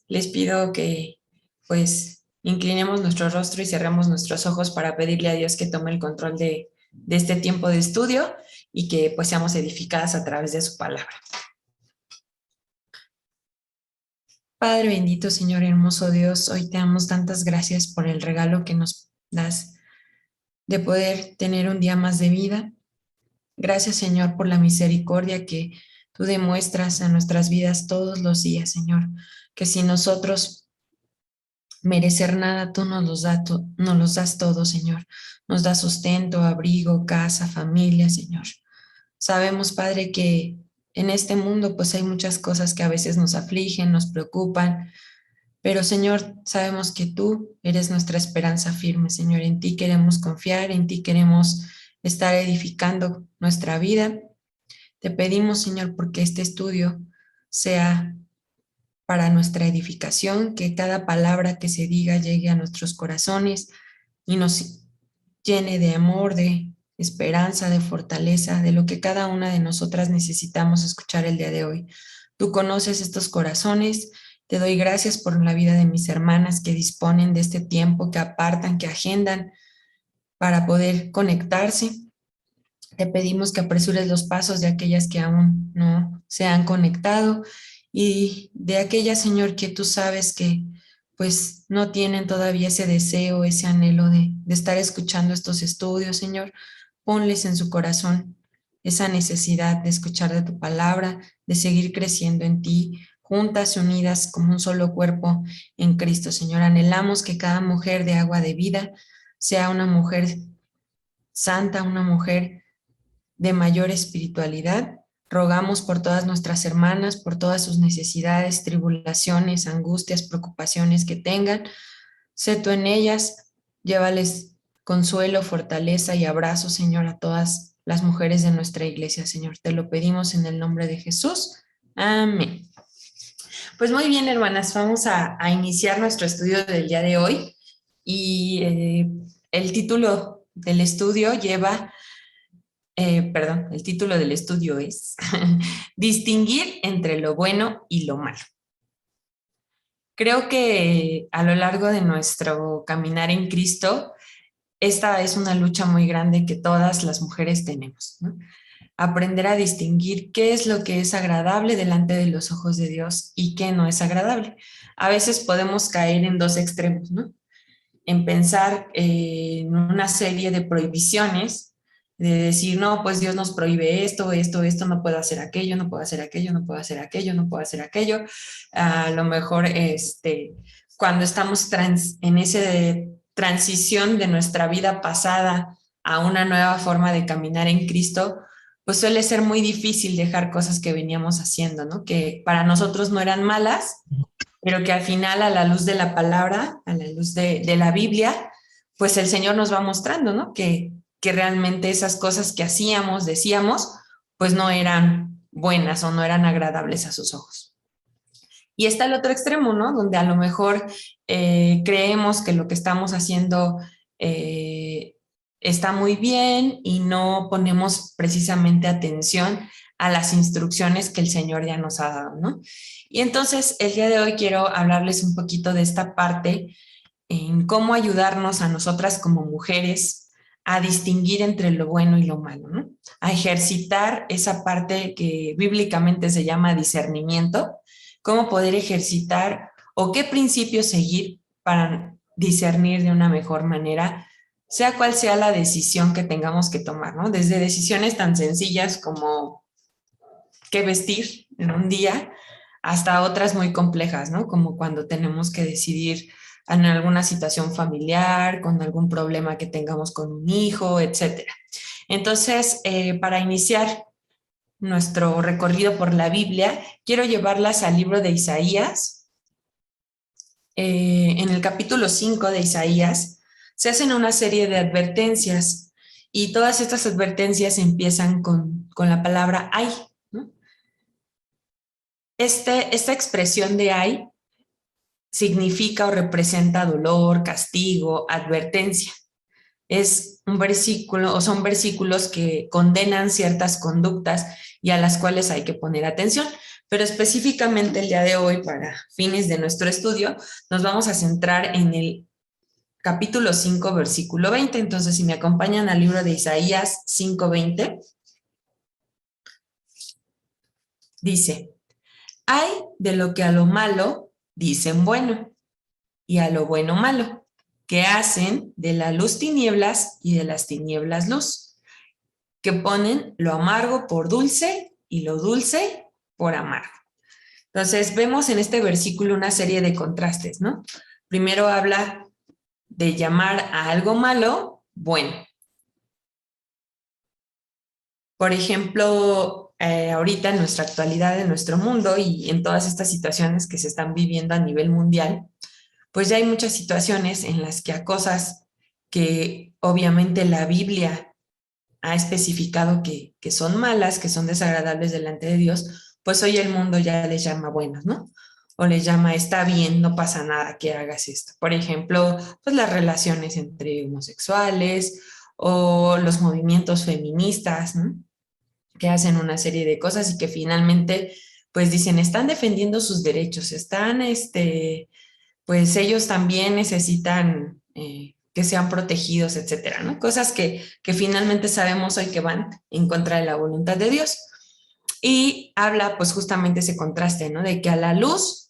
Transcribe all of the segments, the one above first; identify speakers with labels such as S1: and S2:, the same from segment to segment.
S1: les pido que pues inclinemos nuestro rostro y cerremos nuestros ojos para pedirle a Dios que tome el control de este tiempo de estudio y que pues seamos edificadas a través de su palabra. Padre bendito, Señor hermoso Dios, hoy te damos tantas gracias por el regalo que nos das de poder tener un día más de vida. Gracias, Señor, por la misericordia que tú demuestras a nuestras vidas todos los días, Señor, que sin nosotros merecer nada, tú nos los das todo, Señor. Nos das sustento, abrigo, casa, familia, Señor. Sabemos, Padre, que en este mundo pues hay muchas cosas que a veces nos afligen, nos preocupan, pero Señor, sabemos que tú eres nuestra esperanza firme, Señor. En ti queremos confiar, en ti queremos estar edificando nuestra vida. Te pedimos, Señor, porque este estudio sea para nuestra edificación, que cada palabra que se diga llegue a nuestros corazones y nos llene de amor, de esperanza, de fortaleza, de lo que cada una de nosotras necesitamos escuchar el día de hoy. Tú conoces estos corazones. Te doy gracias por la vida de mis hermanas que disponen de este tiempo, que apartan, que agendan para poder conectarse. Te pedimos que apresures los pasos de aquellas que aún no se han conectado y de aquellas, Señor, que tú sabes que pues no tienen todavía ese deseo, ese anhelo de estar escuchando estos estudios, Señor. Ponles en su corazón esa necesidad de escuchar de tu palabra, de seguir creciendo en ti, juntas y unidas como un solo cuerpo en Cristo, Señor. Anhelamos que cada mujer de agua de vida sea una mujer santa, una mujer de mayor espiritualidad. Rogamos por todas nuestras hermanas, por todas sus necesidades, tribulaciones, angustias, preocupaciones que tengan. Sé tú en ellas, llévales consuelo, fortaleza y abrazo, Señor, a todas las mujeres de nuestra iglesia, Señor. Te lo pedimos en el nombre de Jesús. Amén. Pues muy bien, hermanas, vamos a iniciar nuestro estudio del día de hoy y el título del estudio lleva el título del estudio es Distinguir entre lo bueno y lo malo. Creo que a lo largo de nuestro caminar en Cristo, esta es una lucha muy grande que todas las mujeres tenemos, ¿no? Aprender a distinguir qué es lo que es agradable delante de los ojos de Dios y qué no es agradable. A veces podemos caer en dos extremos, ¿no? En pensar en una serie de prohibiciones, de decir, no, pues Dios nos prohíbe esto, esto, esto, no puedo hacer aquello, no puedo hacer aquello, no puedo hacer aquello, no puedo hacer aquello. A lo mejor cuando estamos en esa transición de nuestra vida pasada a una nueva forma de caminar en Cristo, pues suele ser muy difícil dejar cosas que veníamos haciendo, ¿no? Que para nosotros no eran malas, pero que al final a la luz de la palabra, a la luz de la Biblia, pues el Señor nos va mostrando, ¿no? Que realmente esas cosas que hacíamos, decíamos, pues no eran buenas o no eran agradables a sus ojos. Y está el otro extremo, ¿no? Donde a lo mejor creemos que lo que estamos haciendo está muy bien y no ponemos precisamente atención a las instrucciones que el Señor ya nos ha dado, ¿no? Y entonces el día de hoy quiero hablarles un poquito de esta parte en cómo ayudarnos a nosotras como mujeres a distinguir entre lo bueno y lo malo, ¿no? A ejercitar esa parte que bíblicamente se llama discernimiento, cómo poder ejercitar o qué principios seguir para discernir de una mejor manera, sea cual sea la decisión que tengamos que tomar, ¿no? Desde decisiones tan sencillas como qué vestir en un día, hasta otras muy complejas, ¿no? Como cuando tenemos que decidir en alguna situación familiar, con algún problema que tengamos con un hijo, etcétera. Entonces, para iniciar nuestro recorrido por la Biblia, quiero llevarlas al libro de Isaías. En el capítulo 5 de Isaías se hacen una serie de advertencias y todas estas advertencias empiezan con la palabra ay, ¿no? Esta expresión de ay significa o representa dolor, castigo, advertencia. Es un versículo o son versículos que condenan ciertas conductas y a las cuales hay que poner atención. Pero específicamente el día de hoy, para fines de nuestro estudio, nos vamos a centrar en el capítulo 5, versículo 20. Entonces, si me acompañan al libro de Isaías 5:20, dice: hay de lo que a lo malo dicen bueno, y a lo bueno malo, que hacen de la luz tinieblas y de las tinieblas luz, que ponen lo amargo por dulce y lo dulce por amargo. Entonces, vemos en este versículo una serie de contrastes, ¿no? Primero habla de llamar a algo malo bueno. Por ejemplo, ahorita en nuestra actualidad, en nuestro mundo y en todas estas situaciones que se están viviendo a nivel mundial, pues ya hay muchas situaciones en las que a cosas que obviamente la Biblia ha especificado que son malas, que son desagradables delante de Dios, pues hoy el mundo ya les llama buenas, ¿no? O les llama, está bien, no pasa nada que hagas esto. Por ejemplo, pues las relaciones entre homosexuales o los movimientos feministas, ¿no? Que hacen una serie de cosas y que finalmente, pues dicen, están defendiendo sus derechos, están, pues ellos también necesitan que sean protegidos, etcétera, ¿no? Cosas que finalmente sabemos hoy que van en contra de la voluntad de Dios. Y habla pues justamente ese contraste, ¿no? De que a la luz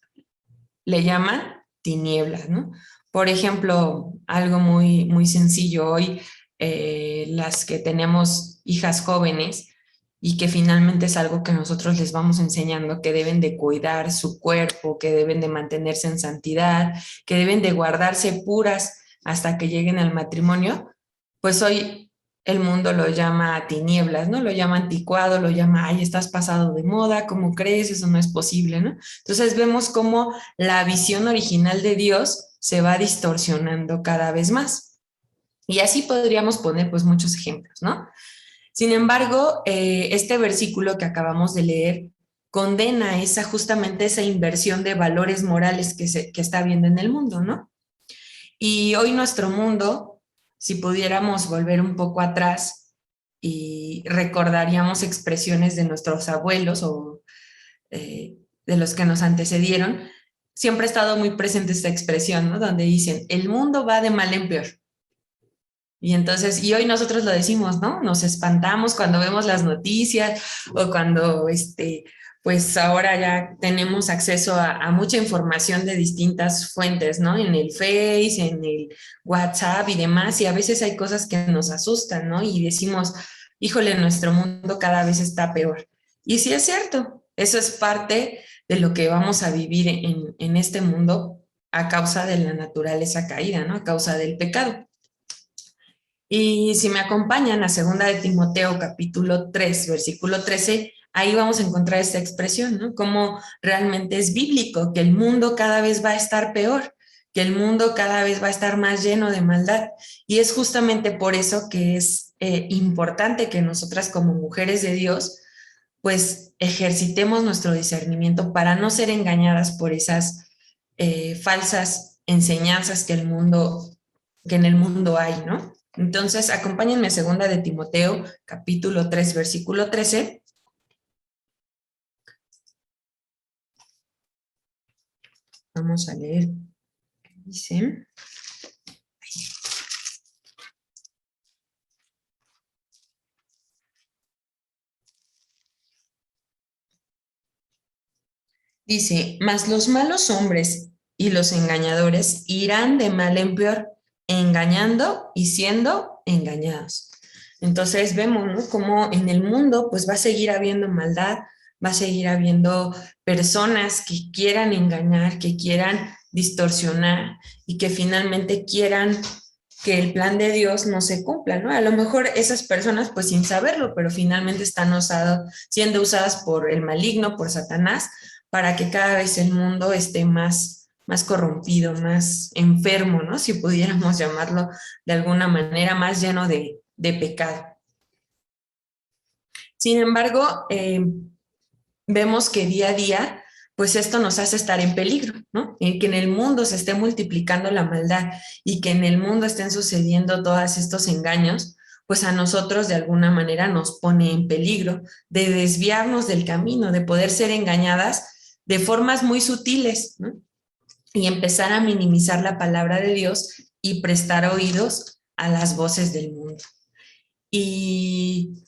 S1: le llaman tinieblas, ¿no? Por ejemplo, algo muy, muy sencillo hoy, las que tenemos hijas jóvenes y que finalmente es algo que nosotros les vamos enseñando, que deben de cuidar su cuerpo, que deben de mantenerse en santidad, que deben de guardarse puras hasta que lleguen al matrimonio, pues hoy el mundo lo llama tinieblas, ¿no? Lo llama anticuado, lo llama, ay, estás pasado de moda, ¿cómo crees? Eso no es posible, ¿no? Entonces vemos cómo la visión original de Dios se va distorsionando cada vez más. Y así podríamos poner pues muchos ejemplos, ¿no? Sin embargo, este versículo que acabamos de leer condena justamente esa inversión de valores morales que está habiendo en el mundo, ¿no? Y hoy nuestro mundo, si pudiéramos volver un poco atrás y recordaríamos expresiones de nuestros abuelos o de los que nos antecedieron, siempre ha estado muy presente esta expresión, ¿no? Donde dicen, el mundo va de mal en peor. Y entonces, y hoy nosotros lo decimos, ¿no? Nos espantamos cuando vemos las noticias o cuando, pues ahora ya tenemos acceso a mucha información de distintas fuentes, ¿no? En el Face, en el WhatsApp y demás, y a veces hay cosas que nos asustan, ¿no? Y decimos, híjole, nuestro mundo cada vez está peor. Y sí es cierto, eso es parte de lo que vamos a vivir en este mundo a causa de la naturaleza caída, ¿no? A causa del pecado. Y si me acompañan a segunda de Timoteo capítulo 3 versículo 13, ahí vamos a encontrar esta expresión, ¿no? Como realmente es bíblico, que el mundo cada vez va a estar peor, que el mundo cada vez va a estar más lleno de maldad. Y es justamente por eso que es importante que nosotras como mujeres de Dios, pues ejercitemos nuestro discernimiento para no ser engañadas por esas falsas enseñanzas que en el mundo hay, ¿no? Entonces, acompáñenme a segunda de Timoteo, capítulo 3, versículo 13. Vamos a leer. Dice, mas los malos hombres y los engañadores irán de mal en peor, engañando y siendo engañados. Entonces vemos, ¿no? Cómo en el mundo pues va a seguir habiendo maldad, va a seguir habiendo personas que quieran engañar, que quieran distorsionar y que finalmente quieran que el plan de Dios no se cumpla, ¿no? A lo mejor esas personas pues sin saberlo, pero finalmente están siendo usadas por el maligno, por Satanás, para que cada vez el mundo esté más corrompido, más enfermo, ¿no? Si pudiéramos llamarlo de alguna manera, más lleno de pecado. Sin embargo, vemos que día a día, pues esto nos hace estar en peligro, ¿no? Que en el mundo se esté multiplicando la maldad y que en el mundo estén sucediendo todos estos engaños, pues a nosotros de alguna manera nos pone en peligro de desviarnos del camino, de poder ser engañadas de formas muy sutiles, ¿no? Y empezar a minimizar la palabra de Dios y prestar oídos a las voces del mundo. Y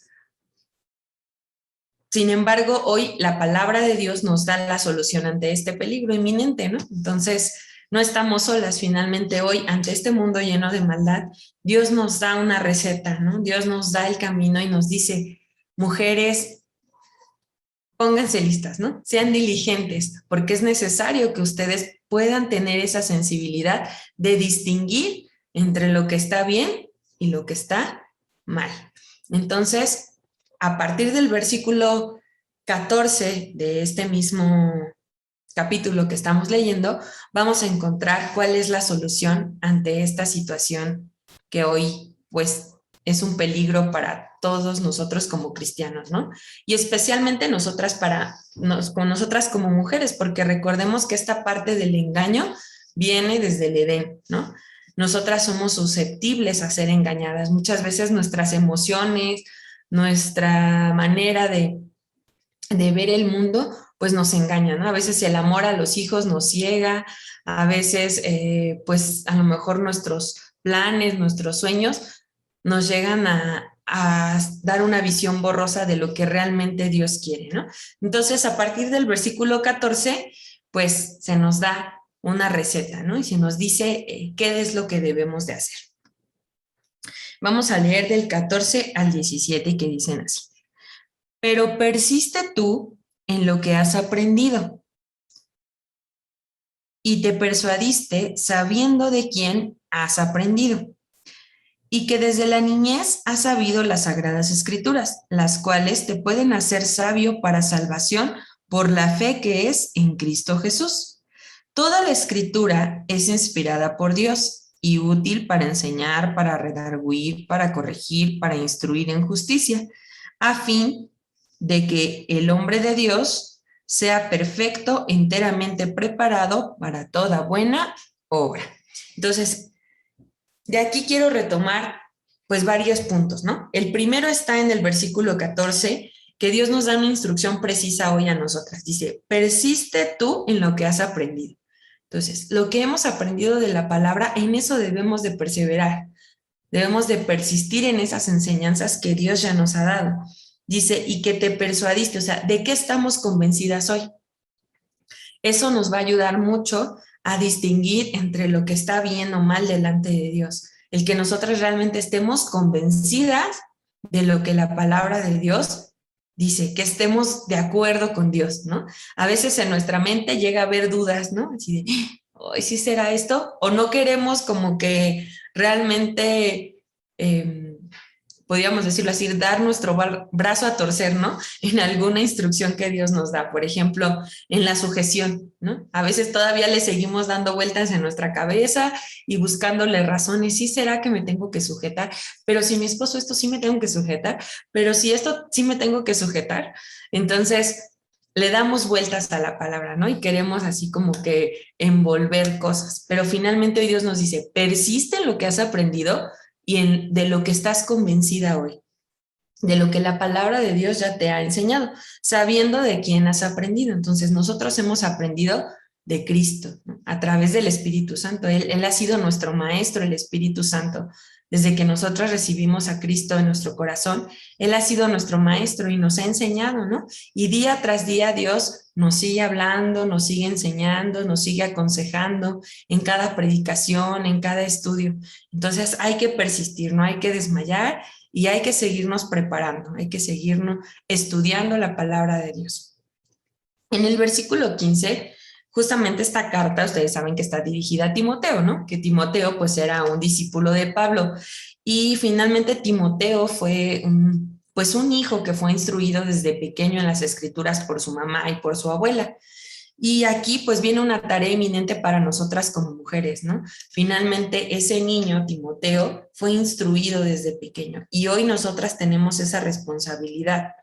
S1: sin embargo, hoy la palabra de Dios nos da la solución ante este peligro inminente, ¿no? Entonces, no estamos solas. Finalmente, hoy, ante este mundo lleno de maldad, Dios nos da una receta, ¿no? Dios nos da el camino y nos dice, mujeres, pónganse listas, ¿no? Sean diligentes, porque es necesario que ustedes puedan tener esa sensibilidad de distinguir entre lo que está bien y lo que está mal. Entonces, a partir del versículo 14 de este mismo capítulo que estamos leyendo, vamos a encontrar cuál es la solución ante esta situación que hoy, pues, es un peligro para todos nosotros como cristianos, ¿no? Y especialmente con nosotras como mujeres, porque recordemos que esta parte del engaño viene desde el Edén, ¿no? Nosotras somos susceptibles a ser engañadas. Muchas veces nuestras emociones, nuestra manera de ver el mundo, pues nos engaña, ¿no? A veces el amor a los hijos nos ciega, a veces, pues a lo mejor nuestros planes, nuestros sueños nos llegan a dar una visión borrosa de lo que realmente Dios quiere, ¿no? Entonces, a partir del versículo 14, pues se nos da una receta, ¿no? Y se nos dice qué es lo que debemos de hacer. Vamos a leer del 14 al 17 que dicen así. Pero persiste tú en lo que has aprendido y te persuadiste sabiendo de quién has aprendido y que desde la niñez has sabido las sagradas escrituras, las cuales te pueden hacer sabio para salvación por la fe que es en Cristo Jesús. Toda la escritura es inspirada por Dios y útil para enseñar, para redarguir, para corregir, para instruir en justicia, a fin de que el hombre de Dios sea perfecto, enteramente preparado para toda buena obra. Entonces, de aquí quiero retomar pues varios puntos, ¿no? El primero está en el versículo 14, que Dios nos da una instrucción precisa hoy a nosotras. Dice, persiste tú en lo que has aprendido. Entonces, lo que hemos aprendido de la palabra, en eso debemos de perseverar. Debemos de persistir en esas enseñanzas que Dios ya nos ha dado. Dice, y que te persuadiste, o sea, ¿de qué estamos convencidas hoy? Eso nos va a ayudar mucho a distinguir entre lo que está bien o mal delante de Dios. El que nosotras realmente estemos convencidas de lo que la palabra de Dios dice, que estemos de acuerdo con Dios, ¿no? A veces en nuestra mente llega a haber dudas, ¿no? Así de, ¿hoy sí será esto? O no queremos como que realmente podríamos decirlo así, dar nuestro brazo a torcer, ¿no? En alguna instrucción que Dios nos da, por ejemplo, en la sujeción, ¿no? A veces todavía le seguimos dando vueltas en nuestra cabeza y buscándole razones, sí será que me tengo que sujetar, pero si mi esposo esto sí me tengo que sujetar, pero si esto sí me tengo que sujetar, entonces le damos vueltas a la palabra, ¿no? Y queremos así como que envolver cosas, pero finalmente hoy Dios nos dice, persiste en lo que has aprendido y de lo que estás convencida hoy, de lo que la palabra de Dios ya te ha enseñado, sabiendo de quién has aprendido. Entonces nosotros hemos aprendido de Cristo, ¿no? A través del Espíritu Santo. Él ha sido nuestro maestro, el Espíritu Santo. Desde que nosotros recibimos a Cristo en nuestro corazón, Él ha sido nuestro maestro y nos ha enseñado, ¿no? Y día tras día Dios nos sigue hablando, nos sigue enseñando, nos sigue aconsejando en cada predicación, en cada estudio. Entonces hay que persistir, no hay que desmayar y hay que seguirnos preparando, hay que seguirnos estudiando la palabra de Dios. En el versículo 15, justamente esta carta, ustedes saben que está dirigida a Timoteo, ¿no? Que Timoteo pues era un discípulo de Pablo y finalmente Timoteo fue pues un hijo que fue instruido desde pequeño en las escrituras por su mamá y por su abuela. Y aquí pues viene una tarea eminente para nosotras como mujeres, ¿no? Finalmente ese niño, Timoteo, fue instruido desde pequeño y hoy nosotras tenemos esa responsabilidad,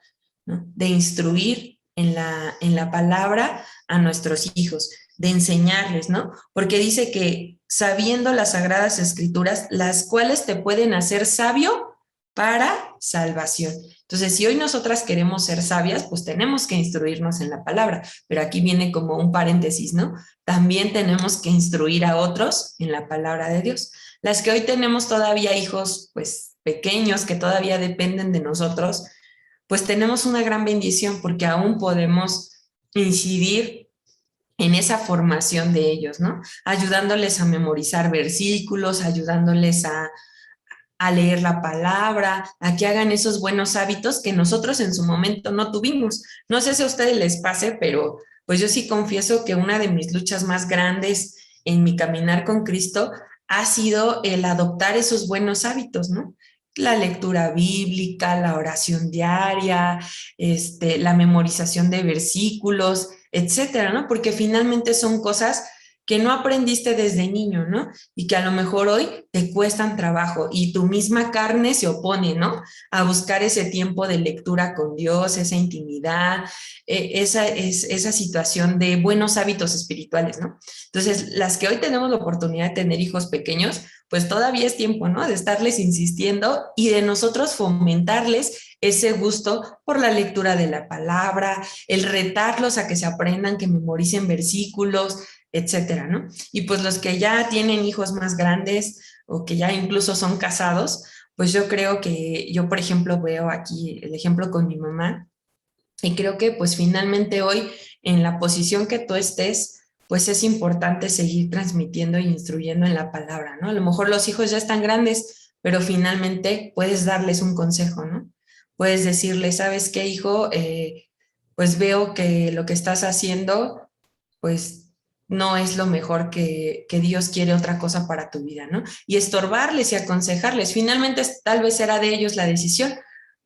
S1: ¿no? De instruir en la palabra a nuestros hijos, de enseñarles, ¿no? Porque dice que sabiendo las sagradas escrituras, las cuales te pueden hacer sabio para salvación. Entonces, si hoy nosotras queremos ser sabias, pues tenemos que instruirnos en la palabra, pero aquí viene como un paréntesis, ¿no? También tenemos que instruir a otros en la palabra de Dios. Las que hoy tenemos todavía hijos, pues pequeños, que todavía dependen de nosotros, pues tenemos una gran bendición porque aún podemos incidir en esa formación de ellos, ¿no? Ayudándoles a memorizar versículos, ayudándoles a leer la palabra, a que hagan esos buenos hábitos que nosotros en su momento no tuvimos. No sé si a ustedes les pase, pero pues yo sí confieso que una de mis luchas más grandes en mi caminar con Cristo ha sido el adoptar esos buenos hábitos, ¿no? La lectura bíblica, la oración diaria, la memorización de versículos, etcétera, ¿no? Porque finalmente son cosas que no aprendiste desde niño, ¿no? Y que a lo mejor hoy te cuestan trabajo y tu misma carne se opone, ¿no? A buscar ese tiempo de lectura con Dios, esa intimidad, esa situación de buenos hábitos espirituales, ¿no? Entonces, las que hoy tenemos la oportunidad de tener hijos pequeños, pues todavía es tiempo, ¿no? De estarles insistiendo y de nosotros fomentarles ese gusto por la lectura de la palabra, el retarlos a que se aprendan, que memoricen versículos, etcétera, ¿no? Y pues los que ya tienen hijos más grandes o que ya incluso son casados, pues yo creo que yo, por ejemplo, veo aquí el ejemplo con mi mamá y creo que pues finalmente hoy en la posición que tú estés, pues es importante seguir transmitiendo e instruyendo en la palabra, ¿no? A lo mejor los hijos ya están grandes, pero finalmente puedes darles un consejo, ¿no? Puedes decirles, ¿sabes qué, hijo? Pues veo que lo que estás haciendo, pues no es lo mejor que Dios quiere otra cosa para tu vida, ¿no? Y estorbarles y aconsejarles. Finalmente, tal vez era de ellos la decisión,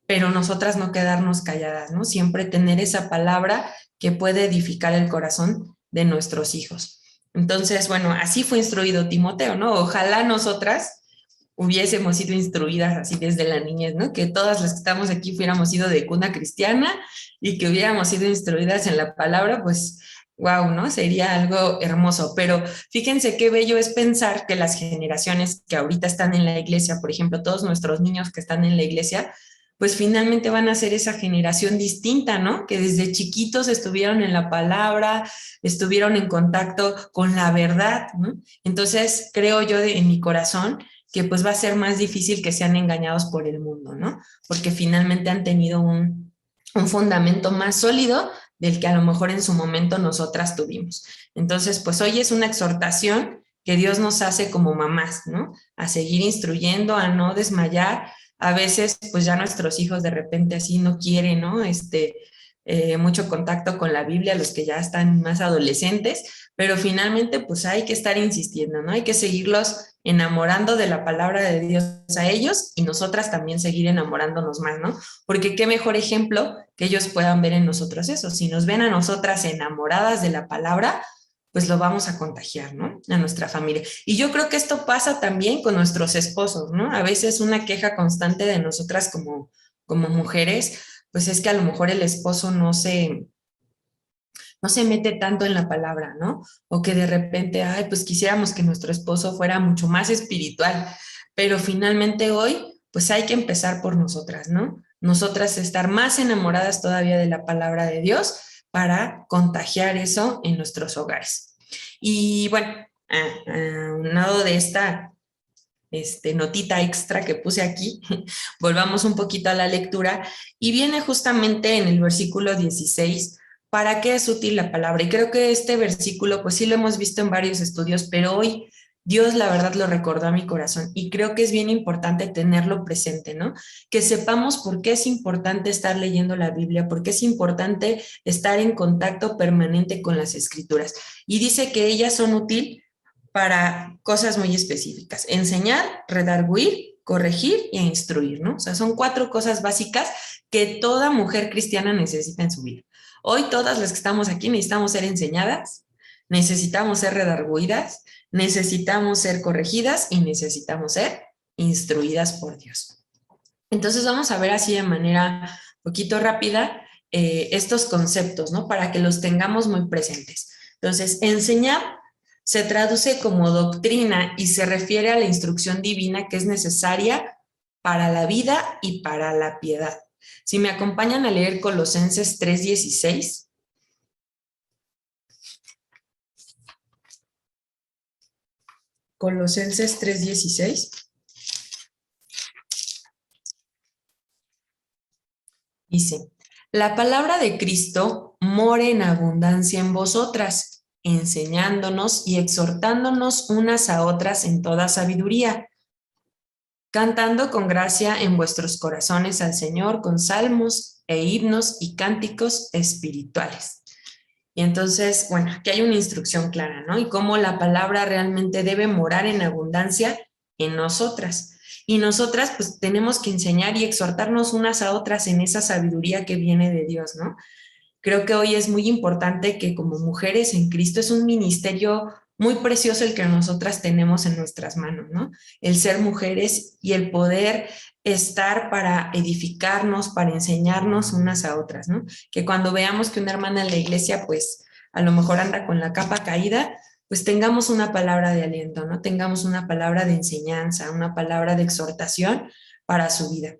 S1: pero nosotras no quedarnos calladas, ¿no? Siempre tener esa palabra que puede edificar el corazón de nuestros hijos. Entonces, bueno, así fue instruido Timoteo, ¿no? Ojalá nosotras hubiésemos sido instruidas así desde la niñez, ¿no? Que todas las que estamos aquí hubiéramos sido de cuna cristiana y que hubiéramos sido instruidas en la palabra, pues, wow, ¿no? Sería algo hermoso. Pero fíjense qué bello es pensar que las generaciones que ahorita están en la iglesia, por ejemplo, todos nuestros niños que están en la iglesia, pues finalmente van a ser esa generación distinta, ¿no? Que desde chiquitos estuvieron en la palabra, estuvieron en contacto con la verdad, ¿no? Entonces, creo yo en mi corazón que pues va a ser más difícil que sean engañados por el mundo, ¿no? Porque finalmente han tenido un fundamento más sólido del que a lo mejor en su momento nosotras tuvimos. Entonces, pues hoy es una exhortación que Dios nos hace como mamás, ¿no? A seguir instruyendo, a no desmayar. A veces, pues ya nuestros hijos de repente así no quieren, ¿no? Mucho contacto con la Biblia, los que ya están más adolescentes, pero finalmente pues hay que estar insistiendo, ¿no? Hay que seguirlos enamorando de la palabra de Dios a ellos y nosotras también seguir enamorándonos más, ¿no? Porque qué mejor ejemplo que ellos puedan ver en nosotros eso. Si nos ven a nosotras enamoradas de la palabra, pues lo vamos a contagiar, ¿no? A nuestra familia. Y yo creo que esto pasa también con nuestros esposos, ¿no? A veces una queja constante de nosotras como mujeres, pues es que a lo mejor el esposo no se mete tanto en la palabra, ¿no? O que de repente, ay, pues quisiéramos que nuestro esposo fuera mucho más espiritual, pero finalmente hoy, pues hay que empezar por nosotras, ¿no? Nosotras estar más enamoradas todavía de la palabra de Dios para contagiar eso en nuestros hogares. Y bueno, a un lado de esta notita extra que puse aquí, volvamos un poquito a la lectura y viene justamente en el versículo 16, ¿para qué es útil la palabra? Y creo que este versículo, pues sí lo hemos visto en varios estudios, pero hoy Dios la verdad lo recordó a mi corazón y creo que es bien importante tenerlo presente, ¿no? Que sepamos por qué es importante estar leyendo la Biblia, por qué es importante estar en contacto permanente con las escrituras. Y dice que ellas son útiles para cosas muy específicas: enseñar, redarguir, corregir e instruir, ¿no? O sea, son 4 cosas básicas que toda mujer cristiana necesita en su vida. Hoy todas las que estamos aquí necesitamos ser enseñadas, necesitamos ser redarguidas, necesitamos ser corregidas y necesitamos ser instruidas por Dios. Entonces vamos a ver así de manera poquito rápida estos conceptos, ¿no? Para que los tengamos muy presentes. Entonces, enseñar se traduce como doctrina y se refiere a la instrucción divina que es necesaria para la vida y para la piedad. Si me acompañan a leer Colosenses 3:16. Colosenses 3:16. Dice, la palabra de Cristo more en abundancia en vosotras, enseñándonos y exhortándonos unas a otras en toda sabiduría, cantando con gracia en vuestros corazones al Señor con salmos e himnos y cánticos espirituales. Y entonces, bueno, aquí hay una instrucción clara, ¿no? Y cómo la palabra realmente debe morar en abundancia en nosotras. Y nosotras, pues, tenemos que enseñar y exhortarnos unas a otras en esa sabiduría que viene de Dios, ¿no? Creo que hoy es muy importante que como mujeres en Cristo es un ministerio muy precioso el que nosotras tenemos en nuestras manos, ¿no? El ser mujeres y el poder estar para edificarnos, para enseñarnos unas a otras, ¿no? Que cuando veamos que una hermana en la iglesia, pues a lo mejor anda con la capa caída, pues tengamos una palabra de aliento, ¿no? Tengamos una palabra de enseñanza, una palabra de exhortación para su vida.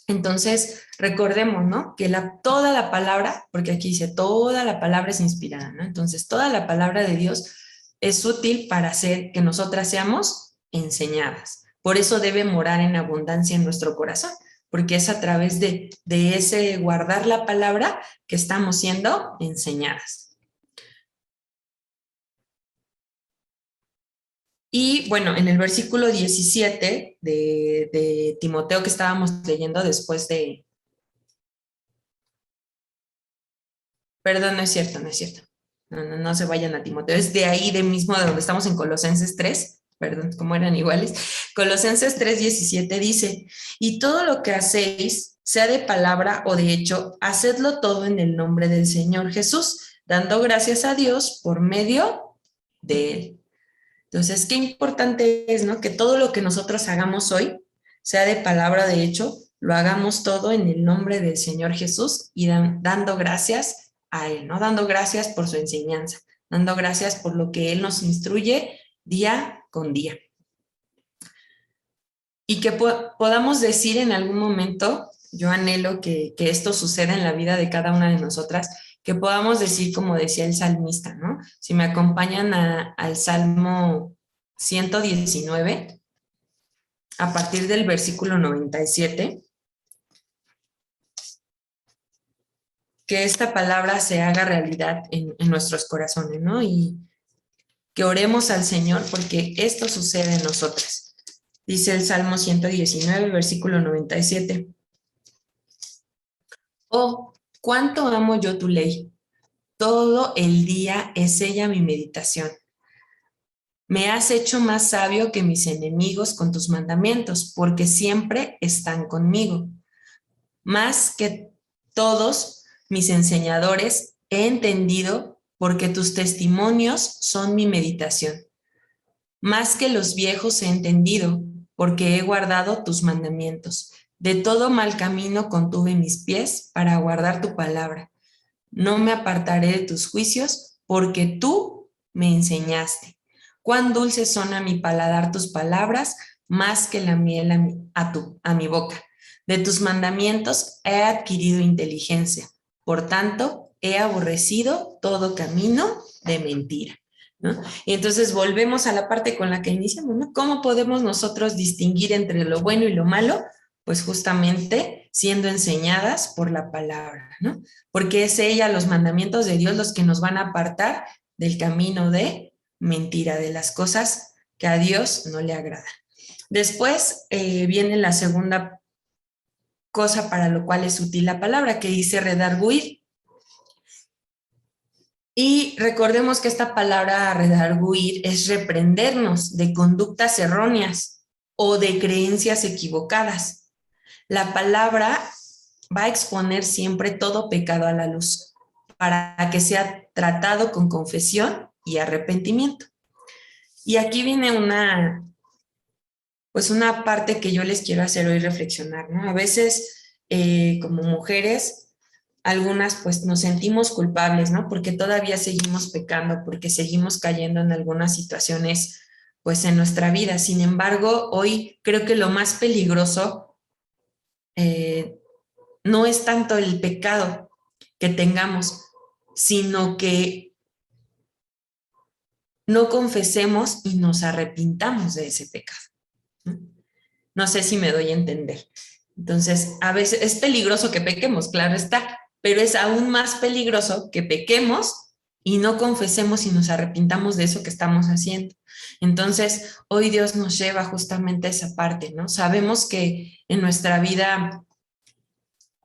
S1: Entonces, recordemos, ¿no? Que toda la palabra, porque aquí dice, toda la palabra es inspirada, ¿no? Entonces, toda la palabra de Dios es útil para hacer que nosotras seamos enseñadas. Por eso debe morar en abundancia en nuestro corazón, porque es a través de ese guardar la palabra que estamos siendo enseñadas. Y bueno, en el versículo 17 de Timoteo que estábamos leyendo después de... Perdón, no es cierto, no es cierto. No se vayan a Timoteo. Es de ahí, de mismo, de donde estamos en Colosenses 3. Perdón, como eran iguales. Colosenses 3:17 dice, y todo lo que hacéis, sea de palabra o de hecho, hacedlo todo en el nombre del Señor Jesús, dando gracias a Dios por medio de Él. Entonces, qué importante es, ¿no? Que todo lo que nosotros hagamos hoy, sea de palabra o de hecho, lo hagamos todo en el nombre del Señor Jesús y dando gracias a Él, ¿no? Dando gracias por su enseñanza, dando gracias por lo que Él nos instruye día con día. Y que podamos decir en algún momento, yo anhelo que esto suceda en la vida de cada una de nosotras, que podamos decir como decía el salmista, ¿no? Si me acompañan al Salmo 119, a partir del versículo 97, que esta palabra se haga realidad en nuestros corazones, ¿no? Y que oremos al Señor porque esto sucede en nosotras. Dice el Salmo 119, versículo 97. Oh, cuánto amo yo tu ley. Todo el día es ella mi meditación. Me has hecho más sabio que mis enemigos con tus mandamientos, porque siempre están conmigo. Más que todos mis enseñadores he entendido, porque tus testimonios son mi meditación. Más que los viejos he entendido, porque he guardado tus mandamientos. De todo mal camino contuve mis pies para guardar tu palabra. No me apartaré de tus juicios, porque tú me enseñaste. Cuán dulces son a mi paladar tus palabras, más que la miel a mi boca. De tus mandamientos he adquirido inteligencia. Por tanto, he aborrecido todo camino de mentira, ¿no? Y entonces volvemos a la parte con la que iniciamos, ¿no? ¿Cómo podemos nosotros distinguir entre lo bueno y lo malo? Pues justamente siendo enseñadas por la palabra, ¿no? Porque es ella, los mandamientos de Dios, los que nos van a apartar del camino de mentira, de las cosas que a Dios no le agradan. Después viene la segunda cosa para lo cual es útil la palabra, que dice redarguir. Y recordemos que esta palabra redarguir es reprendernos de conductas erróneas o de creencias equivocadas. La palabra va a exponer siempre todo pecado a la luz para que sea tratado con confesión y arrepentimiento. Y aquí viene una parte que yo les quiero hacer hoy reflexionar, ¿no? A veces, como mujeres, algunas pues nos sentimos culpables, ¿no? Porque todavía seguimos pecando, porque seguimos cayendo en algunas situaciones pues en nuestra vida. Sin embargo, hoy creo que lo más peligroso no es tanto el pecado que tengamos, sino que no confesemos y nos arrepintamos de ese pecado. ¿No? No sé si me doy a entender. Entonces, a veces es peligroso que pequemos, claro está, pero es aún más peligroso que pequemos y no confesemos y nos arrepintamos de eso que estamos haciendo. Entonces, hoy Dios nos lleva justamente a esa parte, ¿no? Sabemos que en nuestra vida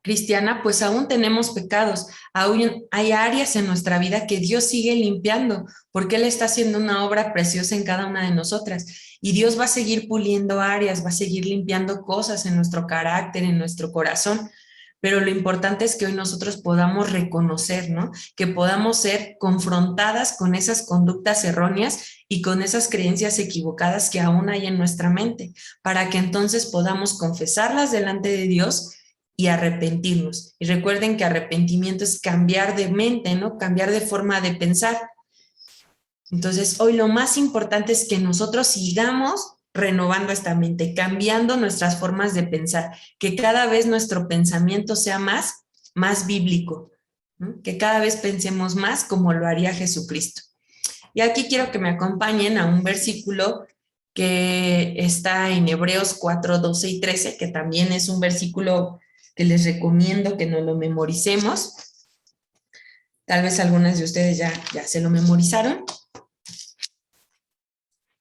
S1: cristiana, pues aún tenemos pecados, aún hay áreas en nuestra vida que Dios sigue limpiando, porque Él está haciendo una obra preciosa en cada una de nosotras. Y Dios va a seguir puliendo áreas, va a seguir limpiando cosas en nuestro carácter, en nuestro corazón. Pero lo importante es que hoy nosotros podamos reconocer, ¿no? Que podamos ser confrontadas con esas conductas erróneas y con esas creencias equivocadas que aún hay en nuestra mente, para que entonces podamos confesarlas delante de Dios y arrepentirnos. Y recuerden que arrepentimiento es cambiar de mente, ¿no? Cambiar de forma de pensar. Entonces, hoy lo más importante es que nosotros sigamos renovando esta mente, cambiando nuestras formas de pensar, que cada vez nuestro pensamiento sea más bíblico, ¿no? Que cada vez pensemos más como lo haría Jesucristo. Y aquí quiero que me acompañen a un versículo que está en Hebreos 4, 12 y 13, que también es un versículo que les recomiendo que nos lo memoricemos. Tal vez algunas de ustedes ya se lo memorizaron.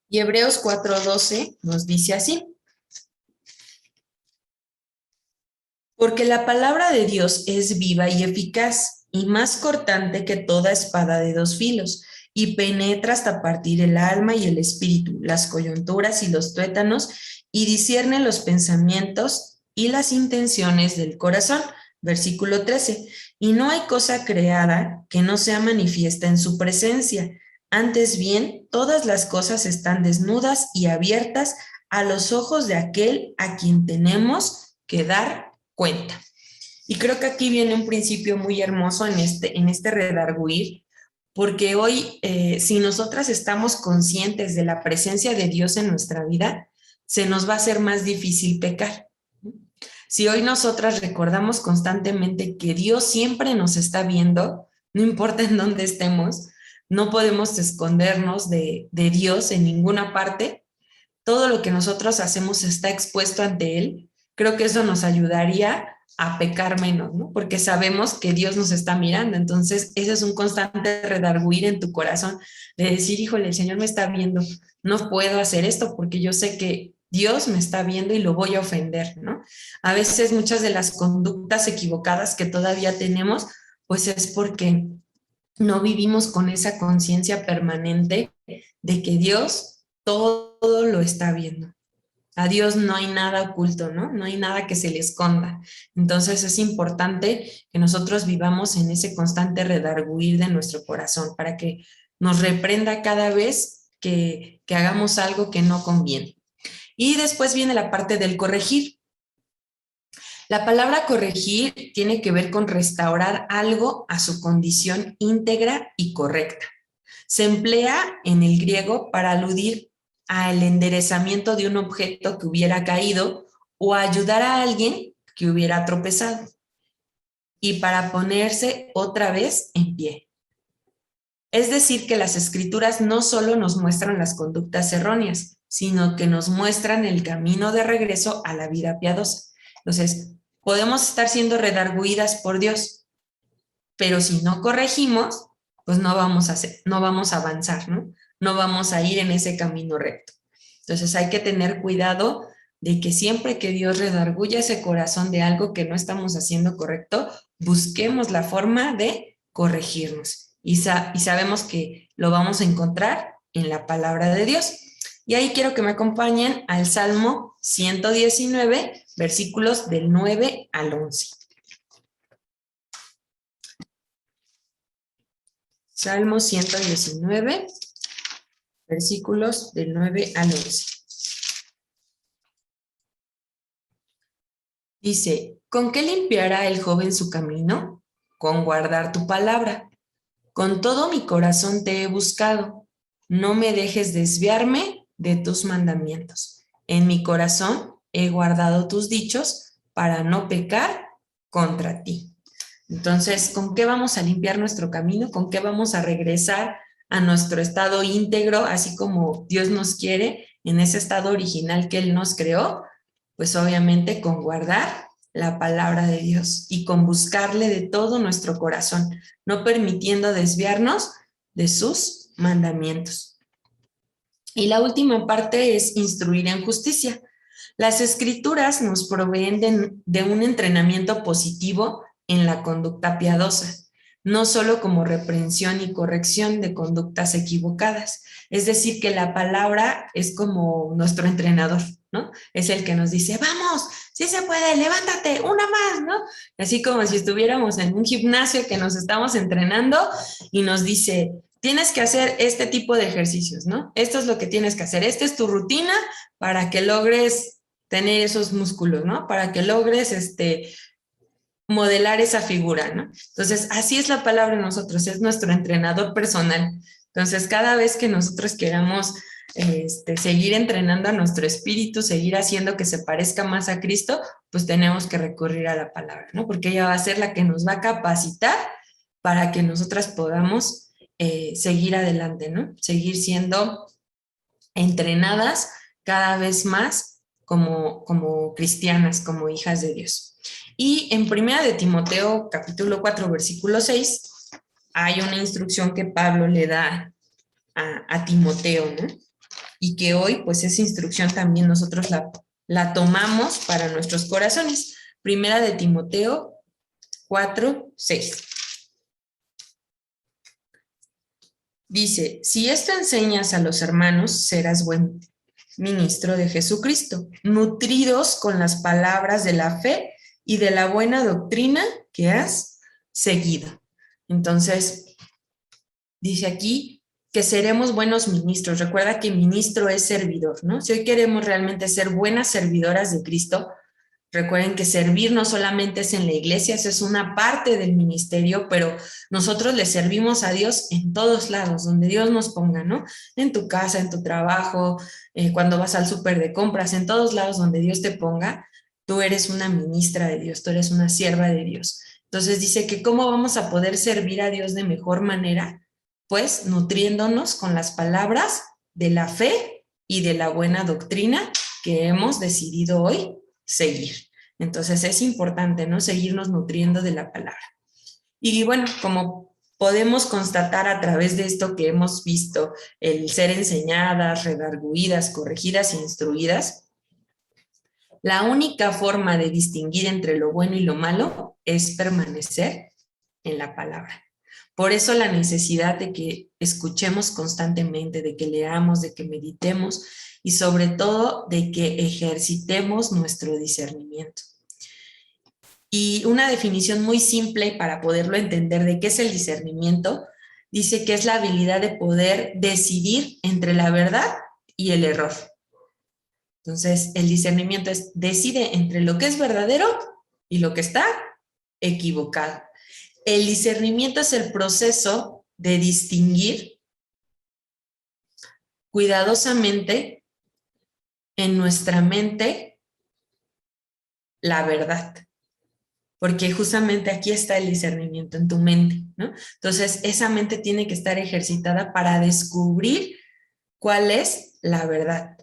S1: Y Hebreos 4:12 nos dice así: porque la palabra de Dios es viva y eficaz, y más cortante que toda espada de dos filos, y penetra hasta partir el alma y el espíritu, las coyunturas y los tuétanos, y discierne los pensamientos y las intenciones del corazón. Versículo 13. Y no hay cosa creada que no sea manifiesta en su presencia. Antes bien, todas las cosas están desnudas y abiertas a los ojos de aquel a quien tenemos que dar cuenta. Y creo que aquí viene un principio muy hermoso en este redarguir, porque hoy, si nosotras estamos conscientes de la presencia de Dios en nuestra vida, se nos va a hacer más difícil pecar. Si hoy nosotras recordamos constantemente que Dios siempre nos está viendo, no importa en dónde estemos, no podemos escondernos de Dios en ninguna parte, todo lo que nosotros hacemos está expuesto ante Él, creo que eso nos ayudaría a pecar menos, ¿no? Porque sabemos que Dios nos está mirando. Entonces, ese es un constante redarguir en tu corazón, de decir, híjole, el Señor me está viendo, no puedo hacer esto porque yo sé que Dios me está viendo y lo voy a ofender, ¿no? A veces muchas de las conductas equivocadas que todavía tenemos, pues es porque no vivimos con esa conciencia permanente de que Dios todo lo está viendo. A Dios no hay nada oculto, ¿no? No hay nada que se le esconda. Entonces es importante que nosotros vivamos en ese constante redarguir de nuestro corazón para que nos reprenda cada vez que hagamos algo que no conviene. Y después viene la parte del corregir. La palabra corregir tiene que ver con restaurar algo a su condición íntegra y correcta. Se emplea en el griego para aludir al enderezamiento de un objeto que hubiera caído o ayudar a alguien que hubiera tropezado y para ponerse otra vez en pie. Es decir, que las escrituras no solo nos muestran las conductas erróneas, sino que nos muestran el camino de regreso a la vida piadosa. Entonces, podemos estar siendo redarguidas por Dios, pero si no corregimos, pues no vamos a avanzar, ¿no? No vamos a ir en ese camino recto. Entonces hay que tener cuidado de que siempre que Dios redarguya ese corazón de algo que no estamos haciendo correcto, busquemos la forma de corregirnos. Y sabemos que lo vamos a encontrar en la palabra de Dios. Y ahí quiero que me acompañen al Salmo 119, versículos del 9 al 11. Salmo 119, versículos del 9 al 11. Dice, ¿con qué limpiará el joven su camino? Con guardar tu palabra. Con todo mi corazón te he buscado. No me dejes desviarme de tus mandamientos. En mi corazón he guardado tus dichos para no pecar contra ti. Entonces, ¿con qué vamos a limpiar nuestro camino? ¿Con qué vamos a regresar a nuestro estado íntegro, así como Dios nos quiere, en ese estado original que Él nos creó? Pues obviamente con guardar la palabra de Dios y con buscarle de todo nuestro corazón, no permitiendo desviarnos de sus mandamientos. Y la última parte es instruir en justicia. Las escrituras nos proveen de un entrenamiento positivo en la conducta piadosa, no solo como reprensión y corrección de conductas equivocadas. Es decir, que la palabra es como nuestro entrenador, ¿no? Es el que nos dice, vamos, sí se puede, levántate, una más, ¿no? Así como si estuviéramos en un gimnasio que nos estamos entrenando y nos dice, tienes que hacer este tipo de ejercicios, ¿no? Esto es lo que tienes que hacer, esta es tu rutina para que logres tener esos músculos, ¿no? Para que logres modelar esa figura, ¿no? Entonces, así es la palabra en nosotros, es nuestro entrenador personal. Entonces, cada vez que nosotros queramos seguir entrenando a nuestro espíritu, seguir haciendo que se parezca más a Cristo, pues tenemos que recurrir a la palabra, ¿no? Porque ella va a ser la que nos va a capacitar para que nosotras podamos seguir adelante, ¿no? Seguir siendo entrenadas cada vez más como cristianas, como hijas de Dios. Y en Primera de Timoteo, capítulo 4, versículo 6, hay una instrucción que Pablo le da a Timoteo, ¿no? Y que hoy, pues esa instrucción también nosotros la tomamos para nuestros corazones. Primera de Timoteo 4, 6. Dice, si esto enseñas a los hermanos, serás buen ministro de Jesucristo, nutridos con las palabras de la fe y de la buena doctrina que has seguido. Entonces, dice aquí que seremos buenos ministros. Recuerda que ministro es servidor, ¿no? Si hoy queremos realmente ser buenas servidoras de Cristo, recuerden que servir no solamente es en la iglesia, eso es una parte del ministerio, pero nosotros le servimos a Dios en todos lados, donde Dios nos ponga, ¿no? En tu casa, en tu trabajo, cuando vas al súper de compras, en todos lados donde Dios te ponga, tú eres una ministra de Dios, tú eres una sierva de Dios. Entonces dice que ¿cómo vamos a poder servir a Dios de mejor manera? Pues nutriéndonos con las palabras de la fe y de la buena doctrina que hemos decidido hoy seguir. Entonces es importante, ¿no? Seguirnos nutriendo de la palabra. Y bueno, como podemos constatar a través de esto que hemos visto, el ser enseñadas, redarguidas, corregidas e instruidas, la única forma de distinguir entre lo bueno y lo malo es permanecer en la palabra. Por eso la necesidad de que escuchemos constantemente, de que leamos, de que meditemos y sobre todo de que ejercitemos nuestro discernimiento. Y una definición muy simple para poderlo entender de qué es el discernimiento, dice que es la habilidad de poder decidir entre la verdad y el error. Entonces, el discernimiento es decide entre lo que es verdadero y lo que está equivocado. El discernimiento es el proceso de distinguir cuidadosamente en nuestra mente la verdad, porque justamente aquí está el discernimiento en tu mente, ¿no? Entonces, esa mente tiene que estar ejercitada para descubrir cuál es la verdad.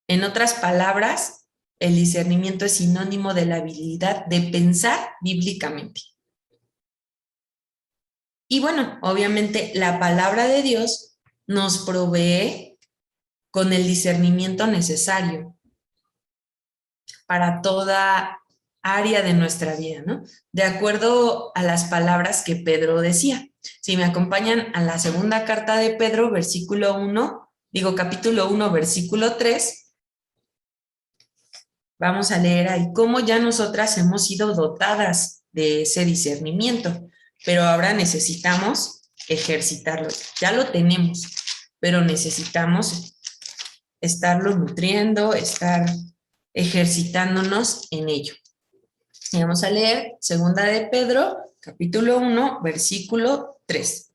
S1: En otras palabras, el discernimiento es sinónimo de la habilidad de pensar bíblicamente. Y bueno, obviamente la palabra de Dios nos provee con el discernimiento necesario para toda área de nuestra vida, ¿no? De acuerdo a las palabras que Pedro decía. Si me acompañan a la segunda carta de Pedro, capítulo 1, versículo 3, vamos a leer ahí cómo ya nosotras hemos sido dotadas de ese discernimiento, pero ahora necesitamos ejercitarlo. Ya lo tenemos, pero necesitamos estarlo nutriendo, estar ejercitándonos en ello. Y vamos a leer segunda de Pedro, capítulo 1, versículo 3.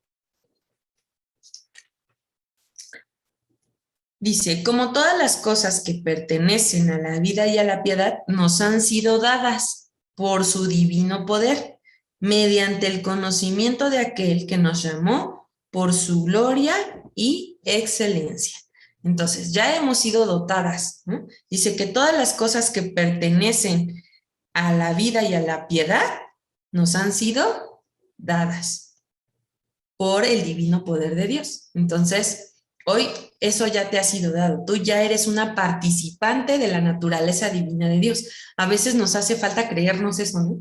S1: Dice, como todas las cosas que pertenecen a la vida y a la piedad nos han sido dadas por su divino poder, mediante el conocimiento de aquel que nos llamó por su gloria y excelencia. Entonces, ya hemos sido dotadas, ¿no? Dice que todas las cosas que pertenecen a la vida y a la piedad nos han sido dadas por el divino poder de Dios. Entonces, hoy eso ya te ha sido dado. Tú ya eres una participante de la naturaleza divina de Dios. A veces nos hace falta creernos eso, ¿no?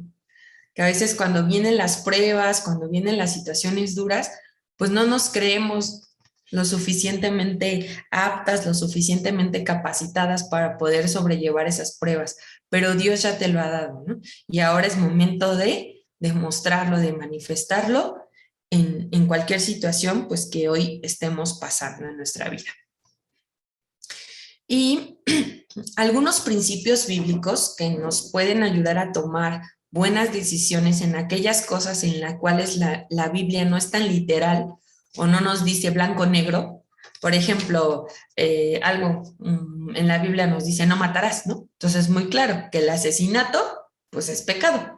S1: Que a veces cuando vienen las pruebas, cuando vienen las situaciones duras, pues no nos creemos lo suficientemente aptas, lo suficientemente capacitadas para poder sobrellevar esas pruebas, pero Dios ya te lo ha dado, ¿no? Y ahora es momento de demostrarlo, de manifestarlo en cualquier situación, pues que hoy estemos pasando en nuestra vida. Y algunos principios bíblicos que nos pueden ayudar a tomar buenas decisiones en aquellas cosas en las cuales la Biblia no es tan literal o no nos dice blanco-negro. Por ejemplo, algo en la Biblia nos dice no matarás, ¿no? Entonces es muy claro que el asesinato, pues es pecado.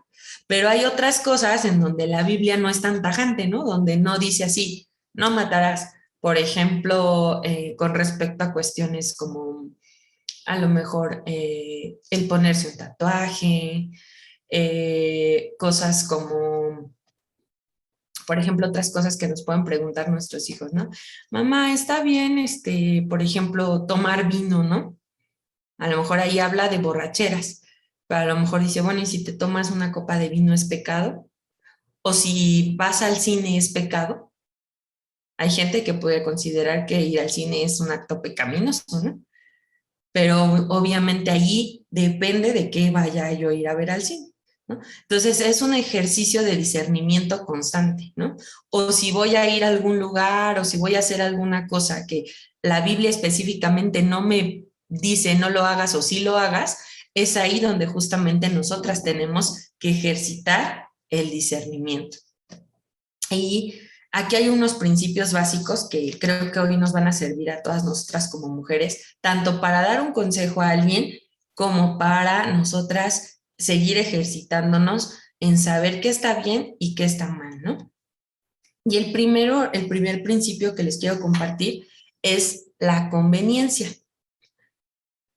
S1: Pero hay otras cosas en donde la Biblia no es tan tajante, ¿no? Donde no dice así, no matarás. Por ejemplo, con respecto a cuestiones como a lo mejor el ponerse un tatuaje, cosas como, por ejemplo, otras cosas que nos pueden preguntar nuestros hijos, ¿no? Mamá, ¿está bien, por ejemplo, tomar vino, ¿no? A lo mejor ahí habla de borracheras, pero a lo mejor dice, bueno, ¿y si te tomas una copa de vino es pecado? O si vas al cine es pecado. Hay gente que puede considerar que ir al cine es un acto pecaminoso, ¿no? Pero obviamente allí depende de qué vaya yo a ir a ver al cine, ¿no? Entonces es un ejercicio de discernimiento constante, ¿no? O si voy a ir a algún lugar o si voy a hacer alguna cosa que la Biblia específicamente no me dice no lo hagas o sí lo hagas, es ahí donde justamente nosotras tenemos que ejercitar el discernimiento. Y aquí hay unos principios básicos que creo que hoy nos van a servir a todas nosotras como mujeres, tanto para dar un consejo a alguien como para nosotras seguir ejercitándonos en saber qué está bien y qué está mal, ¿no? Y el primer principio que les quiero compartir es la conveniencia,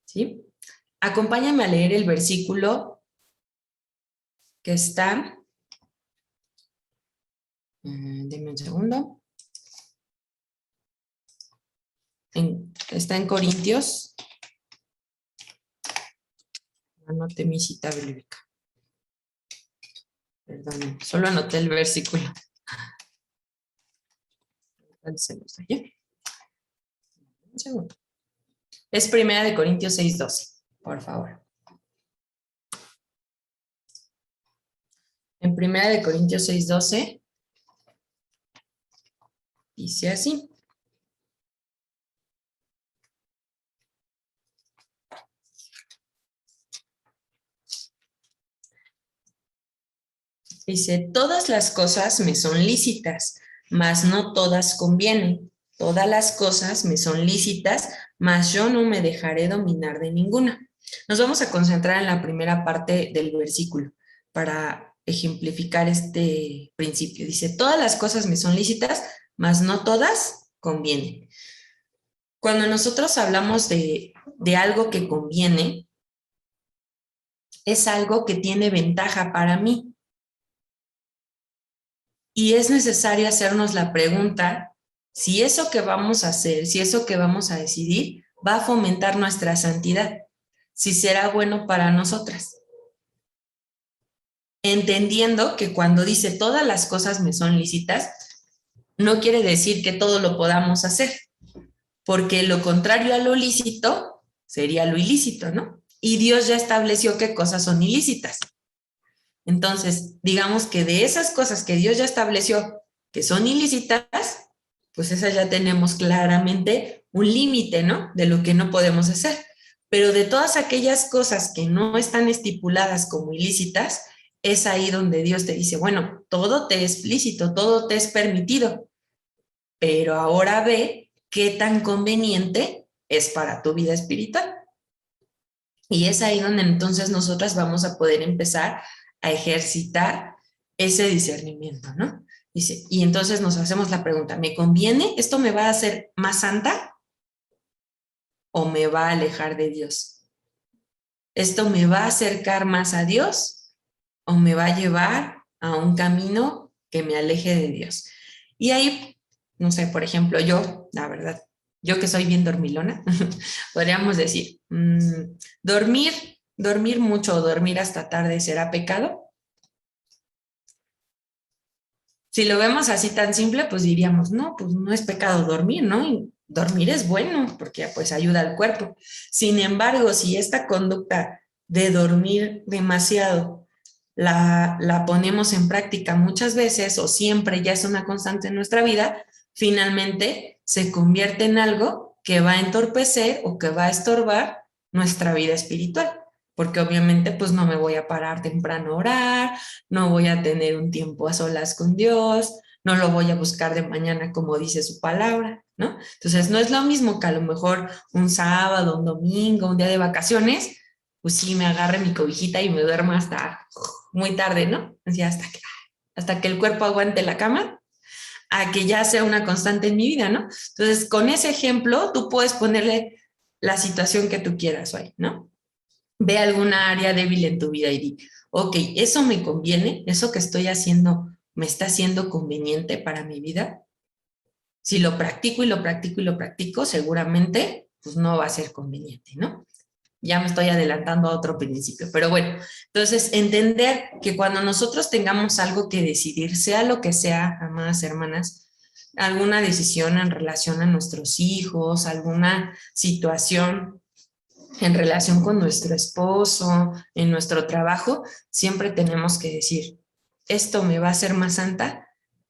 S1: ¿sí? Acompáñame a leer el versículo que está, denme un segundo, está en Corintios. Anoté mi cita bíblica. Perdón, solo anoté el versículo. Se los doy. Un segundo. Es 1 Corintios 6:12, por favor. En 1 Corintios 6:12 dice así. Dice, todas las cosas me son lícitas, mas no todas convienen. Todas las cosas me son lícitas, mas yo no me dejaré dominar de ninguna. Nos vamos a concentrar en la primera parte del versículo para ejemplificar este principio. Dice, todas las cosas me son lícitas, mas no todas convienen. Cuando nosotros hablamos de algo que conviene, es algo que tiene ventaja para mí. Y es necesario hacernos la pregunta si eso que vamos a hacer, si eso que vamos a decidir va a fomentar nuestra santidad, si será bueno para nosotras. Entendiendo que cuando dice todas las cosas me son lícitas, no quiere decir que todo lo podamos hacer, porque lo contrario a lo lícito sería lo ilícito, ¿no? Y Dios ya estableció qué cosas son ilícitas. Entonces, digamos que de esas cosas que Dios ya estableció que son ilícitas, pues esas ya tenemos claramente un límite, ¿no? De lo que no podemos hacer. Pero de todas aquellas cosas que no están estipuladas como ilícitas, es ahí donde Dios te dice, bueno, todo te es lícito, todo te es permitido, pero ahora ve qué tan conveniente es para tu vida espiritual. Y es ahí donde entonces nosotras vamos a poder empezar a ejercitar ese discernimiento, ¿no? Dice, y entonces nos hacemos la pregunta, ¿me conviene? ¿Esto me va a hacer más santa o me va a alejar de Dios? ¿Esto me va a acercar más a Dios o me va a llevar a un camino que me aleje de Dios? Y ahí, no sé, por ejemplo, yo, la verdad, yo que soy bien dormilona, podríamos decir, dormir mucho o dormir hasta tarde será pecado. Si lo vemos así tan simple, pues diríamos, no, pues no es pecado dormir, ¿no? Y dormir es bueno porque pues ayuda al cuerpo. Sin embargo, si esta conducta de dormir demasiado la ponemos en práctica muchas veces o siempre ya es una constante en nuestra vida, finalmente se convierte en algo que va a entorpecer o que va a estorbar nuestra vida espiritual, porque obviamente pues no me voy a parar temprano a orar, no voy a tener un tiempo a solas con Dios, no lo voy a buscar de mañana como dice su palabra, ¿no? Entonces no es lo mismo que a lo mejor un sábado, un domingo, un día de vacaciones, pues sí me agarre mi cobijita y me duermo hasta muy tarde, ¿no? Así hasta que el cuerpo aguante la cama, a que ya sea una constante en mi vida, ¿no? Entonces, con ese ejemplo, tú puedes ponerle la situación que tú quieras hoy, ¿no? Ve alguna área débil en tu vida y di, ok, ¿eso me conviene? ¿Eso que estoy haciendo me está siendo conveniente para mi vida? Si lo practico y lo practico y lo practico, seguramente pues no va a ser conveniente, ¿no? Ya me estoy adelantando a otro principio, pero bueno, entonces entender que cuando nosotros tengamos algo que decidir, sea lo que sea, amadas hermanas, alguna decisión en relación a nuestros hijos, alguna situación en relación con nuestro esposo, en nuestro trabajo, siempre tenemos que decir, esto me va a hacer más santa,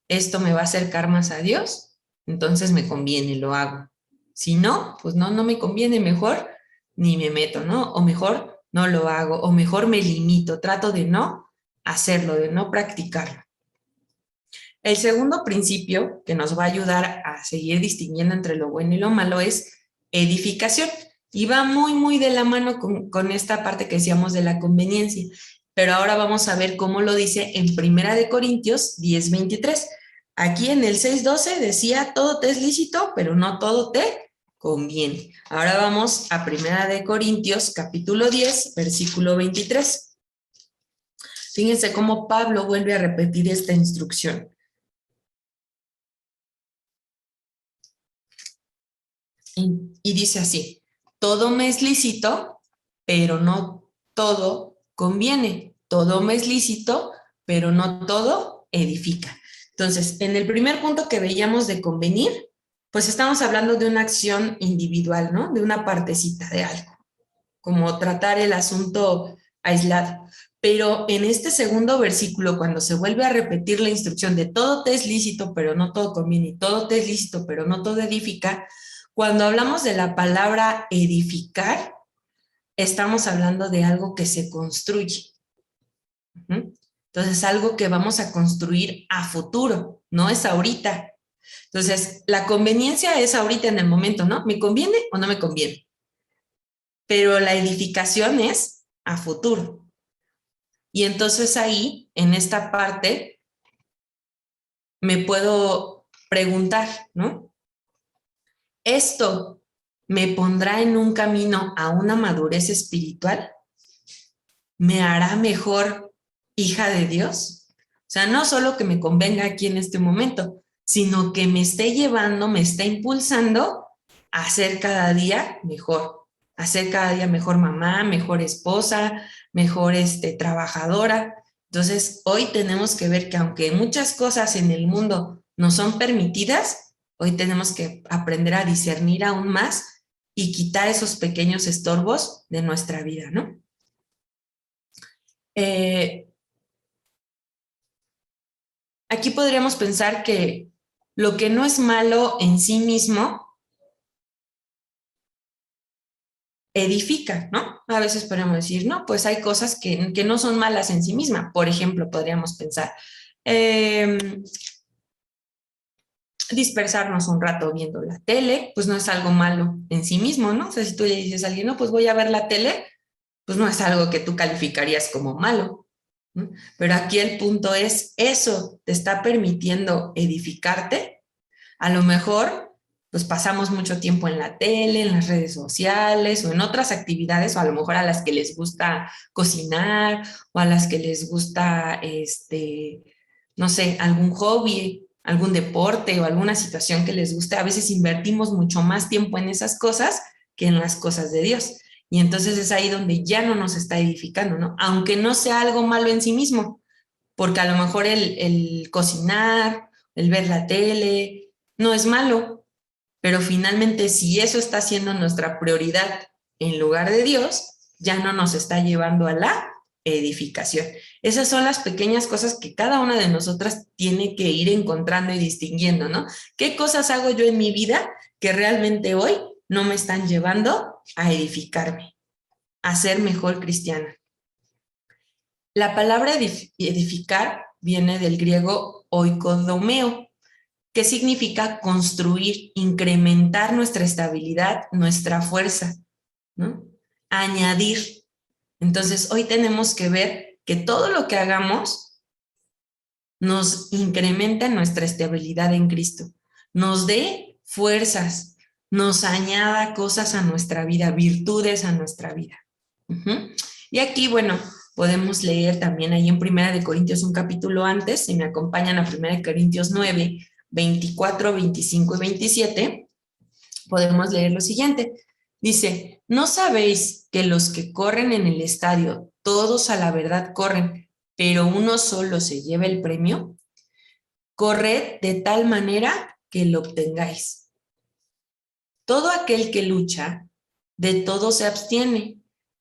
S1: esto me va a acercar más a Dios, entonces me conviene, lo hago. Si no, pues no, no me conviene, mejor ni me meto, ¿no? O mejor no lo hago, o mejor me limito, trato de no hacerlo, de no practicarlo. El segundo principio que nos va a ayudar a seguir distinguiendo entre lo bueno y lo malo es edificación. Y va muy, muy de la mano con esta parte que decíamos de la conveniencia. Pero ahora vamos a ver cómo lo dice en Primera de Corintios 10:23. Aquí en el 6:12 decía, todo te es lícito, pero no todo te conviene. Ahora vamos a Primera de Corintios, capítulo 10, versículo 23. Fíjense cómo Pablo vuelve a repetir esta instrucción. Y dice así, todo me es lícito, pero no todo conviene. Todo me es lícito, pero no todo edifica. Entonces, en el primer punto que veíamos de convenir, pues estamos hablando de una acción individual, ¿no? De una partecita de algo, como tratar el asunto aislado. Pero en este segundo versículo, cuando se vuelve a repetir la instrucción de todo te es lícito, pero no todo conviene, y todo te es lícito, pero no todo edifica, cuando hablamos de la palabra edificar, estamos hablando de algo que se construye. Entonces, algo que vamos a construir a futuro, no es ahorita. Entonces, la conveniencia es ahorita en el momento, ¿no? ¿Me conviene o no me conviene? Pero la edificación es a futuro. Y entonces ahí, en esta parte, me puedo preguntar, ¿no? ¿Esto me pondrá en un camino a una madurez espiritual? ¿Me hará mejor hija de Dios? O sea, no solo que me convenga aquí en este momento, sino que me esté llevando, me está impulsando a ser cada día mejor, a ser cada día mejor mamá, mejor esposa, mejor trabajadora. Entonces, hoy tenemos que ver que aunque muchas cosas en el mundo no son permitidas, hoy tenemos que aprender a discernir aún más y quitar esos pequeños estorbos de nuestra vida, ¿no? Eh, Aquí podríamos pensar que lo que no es malo en sí mismo edifica, ¿no? A veces podríamos decir, no, pues hay cosas que no son malas en sí mismas. Por ejemplo, podríamos pensar, eh, dispersarnos un rato viendo la tele, pues no es algo malo en sí mismo, ¿no? O sea, si tú le dices a alguien, no, pues voy a ver la tele, pues no es algo que tú calificarías como malo, ¿no? Pero aquí el punto es, ¿eso te está permitiendo edificarte? A lo mejor, pues pasamos mucho tiempo en la tele, en las redes sociales o en otras actividades, o a lo mejor a las que les gusta cocinar o a las que les gusta, no sé, algún hobby, algún deporte o alguna situación que les guste. A veces invertimos mucho más tiempo en esas cosas que en las cosas de Dios. Y entonces es ahí donde ya no nos está edificando, ¿no? Aunque no sea algo malo en sí mismo, porque a lo mejor el cocinar, el ver la tele, no es malo, pero finalmente si eso está siendo nuestra prioridad en lugar de Dios, ya no nos está llevando a la edificación. Esas son las pequeñas cosas que cada una de nosotras tiene que ir encontrando y distinguiendo, ¿no? ¿Qué cosas hago yo en mi vida que realmente hoy no me están llevando a edificarme, a ser mejor cristiana? La palabra edificar viene del griego oikodomeo, que significa construir, incrementar nuestra estabilidad, nuestra fuerza, ¿no? Añadir. Entonces, hoy tenemos que ver que todo lo que hagamos nos incrementa nuestra estabilidad en Cristo, nos dé fuerzas, nos añada cosas a nuestra vida, virtudes a nuestra vida. Uh-huh. Y aquí, bueno, podemos leer también ahí en Primera de Corintios un capítulo antes, si me acompañan a Primera de Corintios 9, 24, 25 y 27, podemos leer lo siguiente. Dice, ¿no sabéis que los que corren en el estadio, todos a la verdad corren, pero uno solo se lleva el premio? Corred de tal manera que lo obtengáis. Todo aquel que lucha, de todo se abstiene.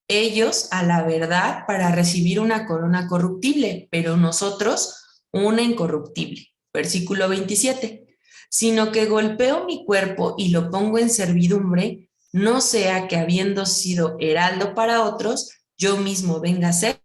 S1: Ellos a la verdad para recibir una corona corruptible, pero nosotros una incorruptible. Versículo 27. Sino que golpeo mi cuerpo y lo pongo en servidumbre, no sea que habiendo sido heraldo para otros, yo mismo venga a ser.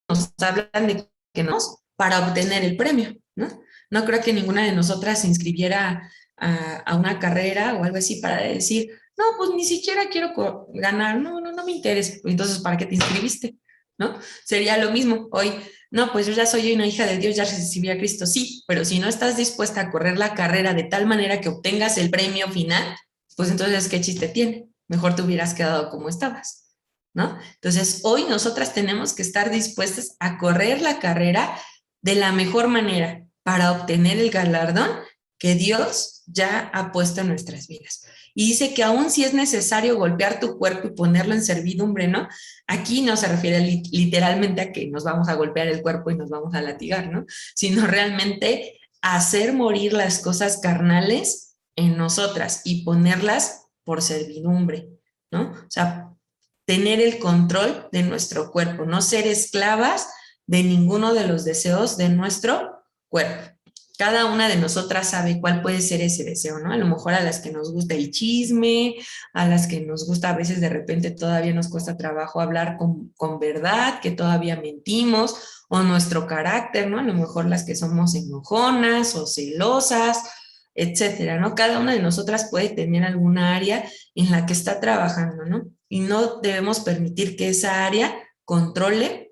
S1: Nos hablan de que nos para obtener el premio, ¿no? No creo que ninguna de nosotras se inscribiera a una carrera o algo así para decir, no, pues ni siquiera quiero ganar, no me interesa. Entonces, ¿para qué te inscribiste? ¿No? Sería lo mismo hoy. No, pues yo ya soy una hija de Dios, ya recibí a Cristo, sí, pero si no estás dispuesta a correr la carrera de tal manera que obtengas el premio final, pues entonces, ¿qué chiste tiene? Mejor te hubieras quedado como estabas. ¿No? Entonces, hoy nosotras tenemos que estar dispuestas a correr la carrera de la mejor manera para obtener el galardón que Dios ya ha puesto en nuestras vidas. Y dice que aún si es necesario golpear tu cuerpo y ponerlo en servidumbre, ¿no? Aquí no se refiere literalmente a que nos vamos a golpear el cuerpo y nos vamos a latigar, ¿no? Sino realmente hacer morir las cosas carnales en nosotras y ponerlas por servidumbre, ¿no? O sea, tener el control de nuestro cuerpo, no ser esclavas de ninguno de los deseos de nuestro cuerpo. Cada una de nosotras sabe cuál puede ser ese deseo, ¿no? A lo mejor a las que nos gusta el chisme, a las que nos gusta a veces de repente todavía nos cuesta trabajo hablar con verdad, que todavía mentimos, o nuestro carácter, ¿no? A lo mejor las que somos enojonas o celosas, etcétera, ¿no? Cada una de nosotras puede tener alguna área en la que está trabajando, ¿no? Y no debemos permitir que esa área controle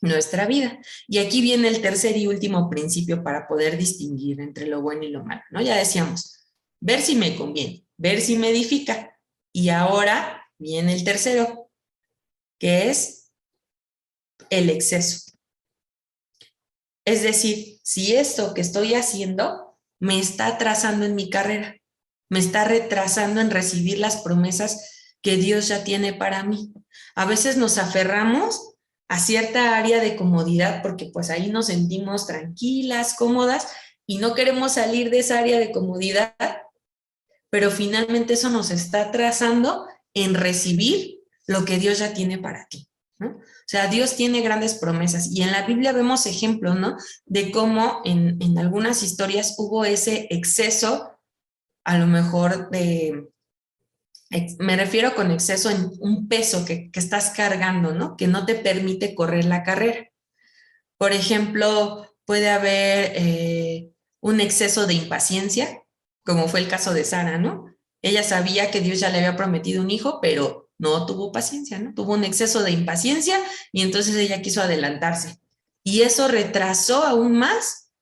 S1: nuestra vida. Y aquí viene el tercer y último principio para poder distinguir entre lo bueno y lo malo, ¿no? Ya decíamos, ver si me conviene, ver si me edifica. Y ahora viene el tercero, que es el exceso. Es decir, si esto que estoy haciendo me está atrasando en mi carrera, me está retrasando en recibir las promesas que Dios ya tiene para mí. A veces nos aferramos a cierta área de comodidad porque pues ahí nos sentimos tranquilas, cómodas y no queremos salir de esa área de comodidad, pero finalmente eso nos está atrasando en recibir lo que Dios ya tiene para ti, ¿no? O sea, Dios tiene grandes promesas y en la Biblia vemos ejemplos, ¿no? De cómo en algunas historias hubo ese exceso, a lo mejor Me refiero con exceso en un peso que estás cargando, ¿no? Que no te permite correr la carrera. Por ejemplo, puede haber un exceso de impaciencia, como fue el caso de Sara, ¿no? Ella sabía que Dios ya le había prometido un hijo, pero no tuvo paciencia, ¿no? Tuvo un exceso de impaciencia y entonces ella quiso adelantarse. Y eso retrasó aún más,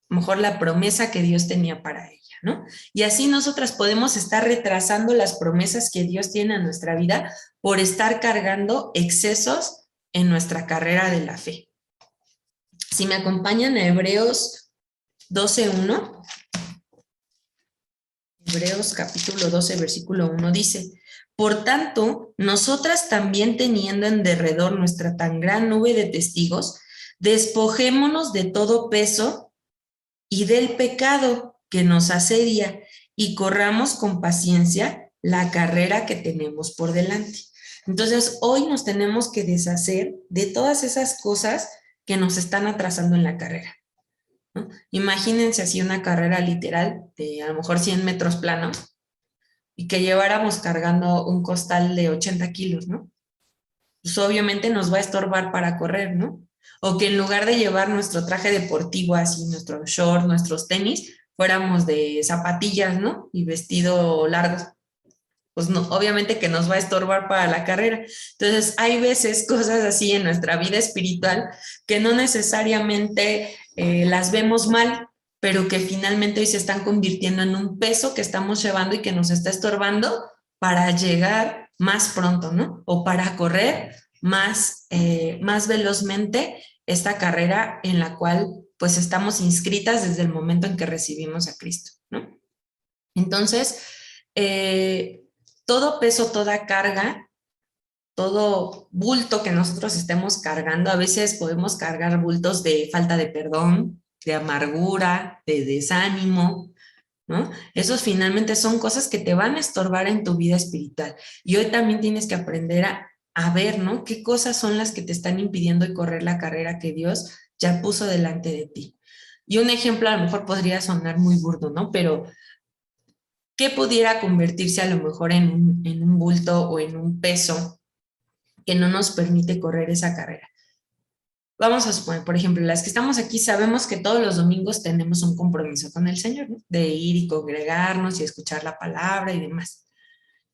S1: a lo mejor, la promesa que Dios tenía para ella, ¿no? Y así nosotras podemos estar retrasando las promesas que Dios tiene en nuestra vida por estar cargando excesos en nuestra carrera de la fe. Si me acompañan a Hebreos 12:1, Hebreos capítulo 12, versículo 1 dice: por tanto, nosotras también, teniendo en derredor nuestra tan gran nube de testigos, despojémonos de todo peso y del pecado que nos asedia, y corramos con paciencia la carrera que tenemos por delante. Entonces, hoy nos tenemos que deshacer de todas esas cosas que nos están atrasando en la carrera, ¿no? Imagínense así una carrera literal de a lo mejor 100 metros planos y que lleváramos cargando un costal de 80 kilos, ¿no? Pues obviamente nos va a estorbar para correr, ¿no? O que en lugar de llevar nuestro traje deportivo así, nuestro short, nuestros tenis, fuéramos de zapatillas, ¿no? Y vestido largo. Pues no, obviamente que nos va a estorbar para la carrera. Entonces, hay veces cosas así en nuestra vida espiritual que no necesariamente las vemos mal, pero que finalmente hoy se están convirtiendo en un peso que estamos llevando y que nos está estorbando para llegar más pronto, ¿no? O para correr más velozmente esta carrera en la cual pues estamos inscritas desde el momento en que recibimos a Cristo, ¿no? Entonces, todo peso, toda carga, todo bulto que nosotros estemos cargando, a veces podemos cargar bultos de falta de perdón, de amargura, de desánimo, ¿no? Esos finalmente son cosas que te van a estorbar en tu vida espiritual. Y hoy también tienes que aprender a ver, ¿no? ¿Qué cosas son las que te están impidiendo correr la carrera que Dios ya puso delante de ti? Y un ejemplo a lo mejor podría sonar muy burdo, ¿no? Pero ¿qué pudiera convertirse a lo mejor en un bulto o en un peso que no nos permite correr esa carrera? Vamos a suponer, por ejemplo, las que estamos aquí sabemos que todos los domingos tenemos un compromiso con el Señor, ¿no? De ir y congregarnos y escuchar la palabra y demás.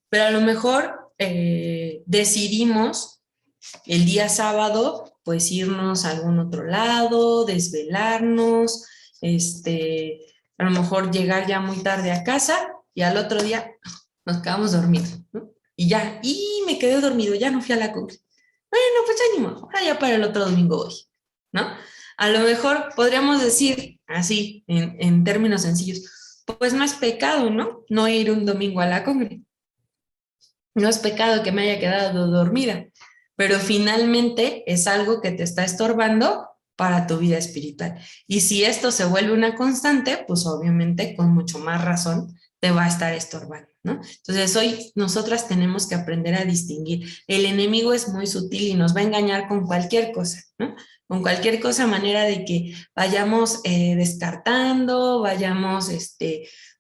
S1: Pero a lo mejor decidimos el día sábado, pues irnos a algún otro lado, desvelarnos, a lo mejor llegar ya muy tarde a casa y al otro día nos quedamos dormidos, ¿no? Y ya, y me quedé dormido, ya no fui a la cumbre. Bueno, pues ya ni modo, ahora ya para el otro domingo voy, ¿no? A lo mejor podríamos decir así, en términos sencillos, pues no es pecado, ¿no? No ir un domingo a la cumbre. No es pecado que me haya quedado dormida, pero finalmente es algo que te está estorbando para tu vida espiritual. Y si esto se vuelve una constante, pues obviamente con mucho más razón te va a estar estorbando, ¿no? Entonces hoy nosotras tenemos que aprender a distinguir. El enemigo es muy sutil y nos va a engañar con cualquier cosa, ¿no? Con cualquier cosa, manera de que vayamos descartando, vayamos,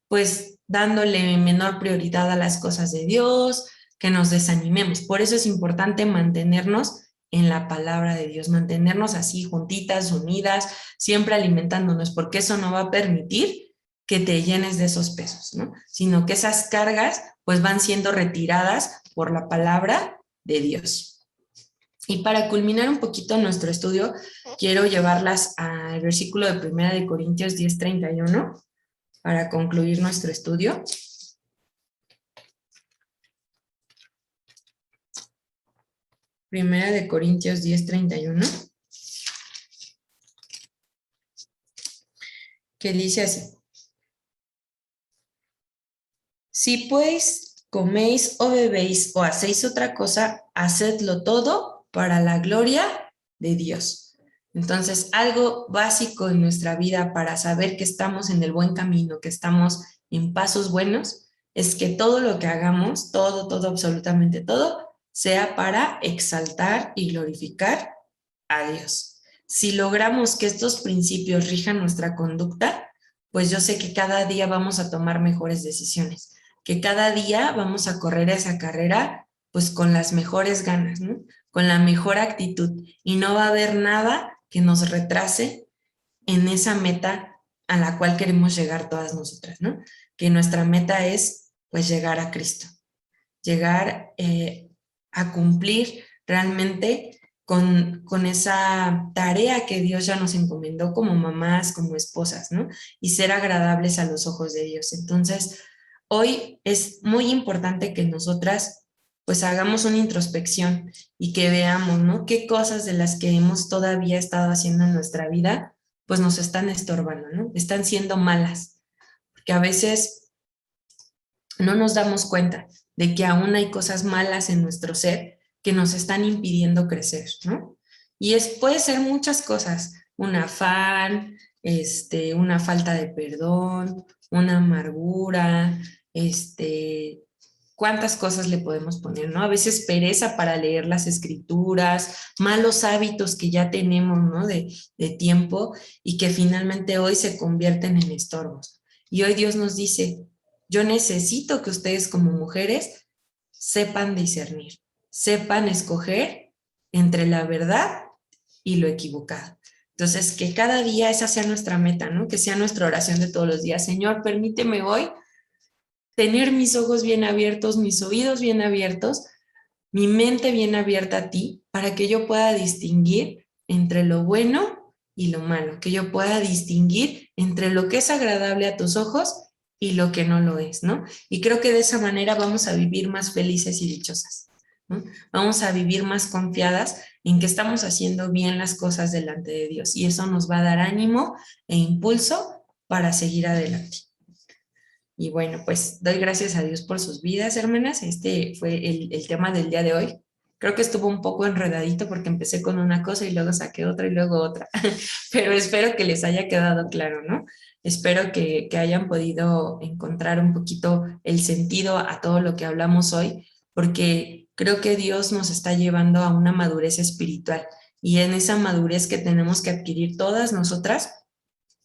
S1: pues dándole menor prioridad a las cosas de Dios, que nos desanimemos. Por eso es importante mantenernos en la palabra de Dios, mantenernos así juntitas, unidas, siempre alimentándonos, porque eso no va a permitir que te llenes de esos pesos, ¿no? Sino que esas cargas pues van siendo retiradas por la palabra de Dios. Y para culminar un poquito nuestro estudio, quiero llevarlas al versículo de 1 Corintios 10:31 para concluir nuestro estudio. Primera de Corintios 10:31, que dice así: si pues coméis o bebéis o hacéis otra cosa, hacedlo todo para la gloria de Dios. Entonces, algo básico en nuestra vida para saber que estamos en el buen camino, que estamos en pasos buenos, es que todo lo que hagamos, todo, absolutamente todo, sea para exaltar y glorificar a Dios. Si logramos que estos principios rijan nuestra conducta, pues yo sé que cada día vamos a tomar mejores decisiones. que cada día vamos a correr esa carrera pues con las mejores ganas, ¿no? Con la mejor actitud, y no va a haber nada que nos retrase en esa meta a la cual queremos llegar todas nosotras, ¿no? Que nuestra meta es pues llegar a Cristo, llegar a cumplir realmente con esa tarea que Dios ya nos encomendó como mamás, como esposas, ¿no? Y ser agradables a los ojos de Dios. Entonces, hoy es muy importante que nosotras pues hagamos una introspección y que veamos, ¿no? Qué cosas de las que hemos todavía estado haciendo en nuestra vida pues nos están estorbando, ¿no? Están siendo malas, porque a veces no nos damos cuenta de que aún hay cosas malas en nuestro ser que nos están impidiendo crecer, ¿no? Y puede ser muchas cosas, un afán, una falta de perdón, una amargura, cuántas cosas le podemos poner, ¿no? A veces pereza para leer las escrituras, malos hábitos que ya tenemos, ¿no? De tiempo, y que finalmente hoy se convierten en estorbos. Y hoy Dios nos dice, yo necesito que ustedes como mujeres sepan discernir, sepan escoger entre la verdad y lo equivocado. Entonces, que cada día esa sea nuestra meta, ¿no? Que sea nuestra oración de todos los días. Señor, permíteme hoy tener mis ojos bien abiertos, mis oídos bien abiertos, mi mente bien abierta a ti, para que yo pueda distinguir entre lo bueno y lo malo, que yo pueda distinguir entre lo que es agradable a tus ojos y lo que no lo es, ¿no? Y creo que de esa manera vamos a vivir más felices y dichosas, ¿no? Vamos a vivir más confiadas en que estamos haciendo bien las cosas delante de Dios, y eso nos va a dar ánimo e impulso para seguir adelante. Y bueno, pues doy gracias a Dios por sus vidas, hermanas. Este fue el tema del día de hoy. Creo que estuvo un poco enredadito porque empecé con una cosa y luego saqué otra y luego otra, pero espero que les haya quedado claro, ¿no? Espero que hayan podido encontrar un poquito el sentido a todo lo que hablamos hoy, porque creo que Dios nos está llevando a una madurez espiritual, y en esa madurez que tenemos que adquirir todas nosotras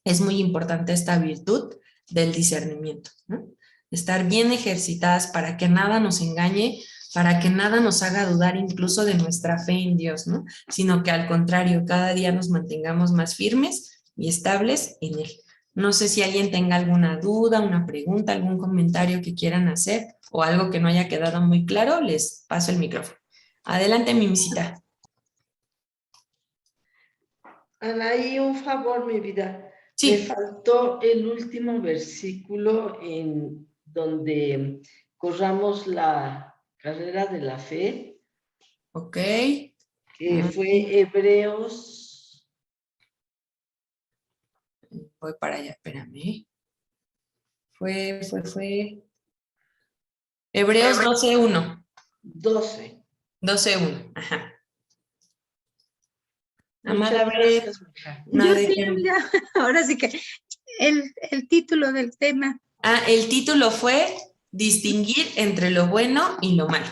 S1: es muy importante esta virtud del discernimiento, ¿no? Estar bien ejercitadas para que nada nos engañe, para que nada nos haga dudar incluso de nuestra fe en Dios, ¿no? Sino que al contrario, cada día nos mantengamos más firmes y estables en Él. No sé si alguien tenga alguna duda, una pregunta, algún comentario que quieran hacer o algo que no haya quedado muy claro, les paso el micrófono. Adelante, mi misita.
S2: Anaí, un favor, mi vida.
S1: Sí.
S2: Me faltó el último versículo en donde corramos la carrera de la fe.
S1: Ok.
S2: Que fue Hebreos.
S1: Voy para allá, espérame. Fue Hebreos 12:1. 12:1, ajá. Amada Bret,
S3: yo sí, mira, ahora sí que el título del tema.
S1: El título fue Distinguir entre lo bueno y lo malo.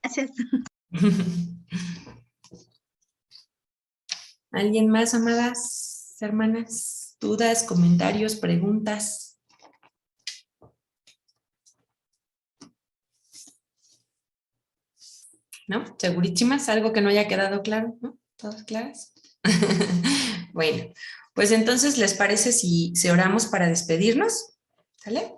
S3: Gracias.
S1: ¿Alguien más, amadas hermanas? ¿Dudas, comentarios, preguntas? ¿No? ¿Segurísimas? ¿Algo que no haya quedado claro? ¿No? ¿Todas claras? Bueno, pues entonces, ¿les parece si oramos para despedirnos? ¿Sale?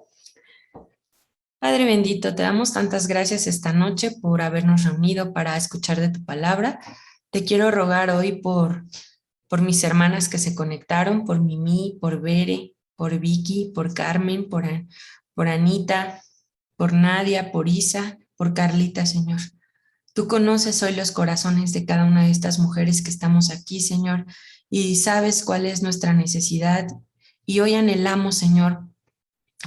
S1: Padre bendito, te damos tantas gracias esta noche por habernos reunido para escuchar de tu palabra. Te quiero rogar hoy por mis hermanas que se conectaron, por Mimi, por Bere, por Vicky, por Carmen, por Anita, por Nadia, por Isa, por Carlita, Señor. Tú conoces hoy los corazones de cada una de estas mujeres que estamos aquí, Señor, y sabes cuál es nuestra necesidad. Y hoy anhelamos, Señor,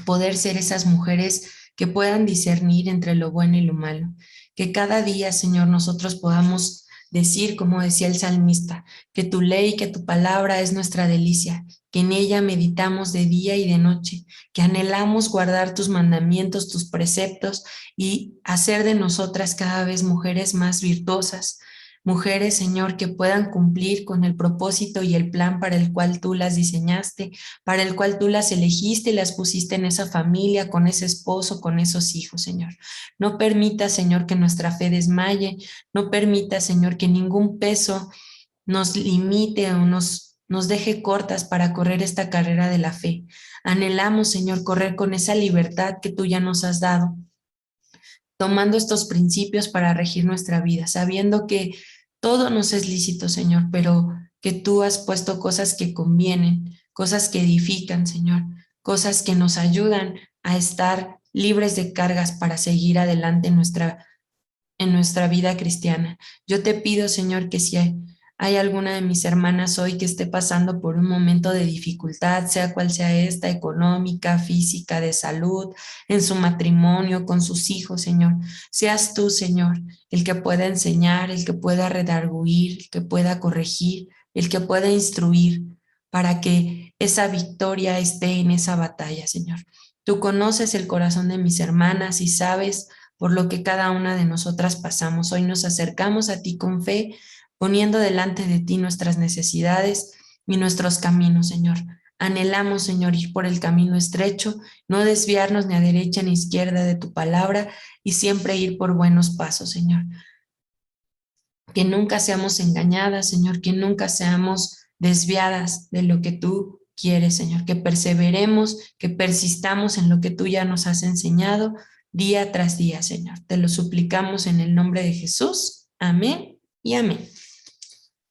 S1: poder ser esas mujeres que puedan discernir entre lo bueno y lo malo. Que cada día, Señor, nosotros podamos decir, como decía el salmista, que tu ley, que tu palabra es nuestra delicia, que en ella meditamos de día y de noche, que anhelamos guardar tus mandamientos, tus preceptos, y hacer de nosotras cada vez mujeres más virtuosas, mujeres, Señor, que puedan cumplir con el propósito y el plan para el cual tú las diseñaste, para el cual tú las elegiste y las pusiste en esa familia, con ese esposo, con esos hijos, Señor. No permita, Señor, que nuestra fe desmaye, no permita, Señor, que ningún peso nos limite o nos deje cortas para correr esta carrera de la fe. Anhelamos, Señor, correr con esa libertad que tú ya nos has dado, tomando estos principios para regir nuestra vida, sabiendo que todo nos es lícito, Señor, pero que tú has puesto cosas que convienen, cosas que edifican, Señor, cosas que nos ayudan a estar libres de cargas para seguir adelante en nuestra vida cristiana. Yo te pido, Señor, que si hay alguna de mis hermanas hoy que esté pasando por un momento de dificultad, sea cual sea esta, económica, física, de salud, en su matrimonio, con sus hijos, Señor, seas tú, Señor, el que pueda enseñar, el que pueda redarguir, el que pueda corregir, el que pueda instruir, para que esa victoria esté en esa batalla, Señor. Tú conoces el corazón de mis hermanas y sabes por lo que cada una de nosotras pasamos. Hoy nos acercamos a ti con fe, poniendo delante de ti nuestras necesidades y nuestros caminos, Señor. Anhelamos, Señor, ir por el camino estrecho, no desviarnos ni a derecha ni a izquierda de tu palabra y siempre ir por buenos pasos, Señor. Que nunca seamos engañadas, Señor, que nunca seamos desviadas de lo que tú quieres, Señor, que perseveremos, que persistamos en lo que tú ya nos has enseñado día tras día, Señor. Te lo suplicamos en el nombre de Jesús. Amén y amén.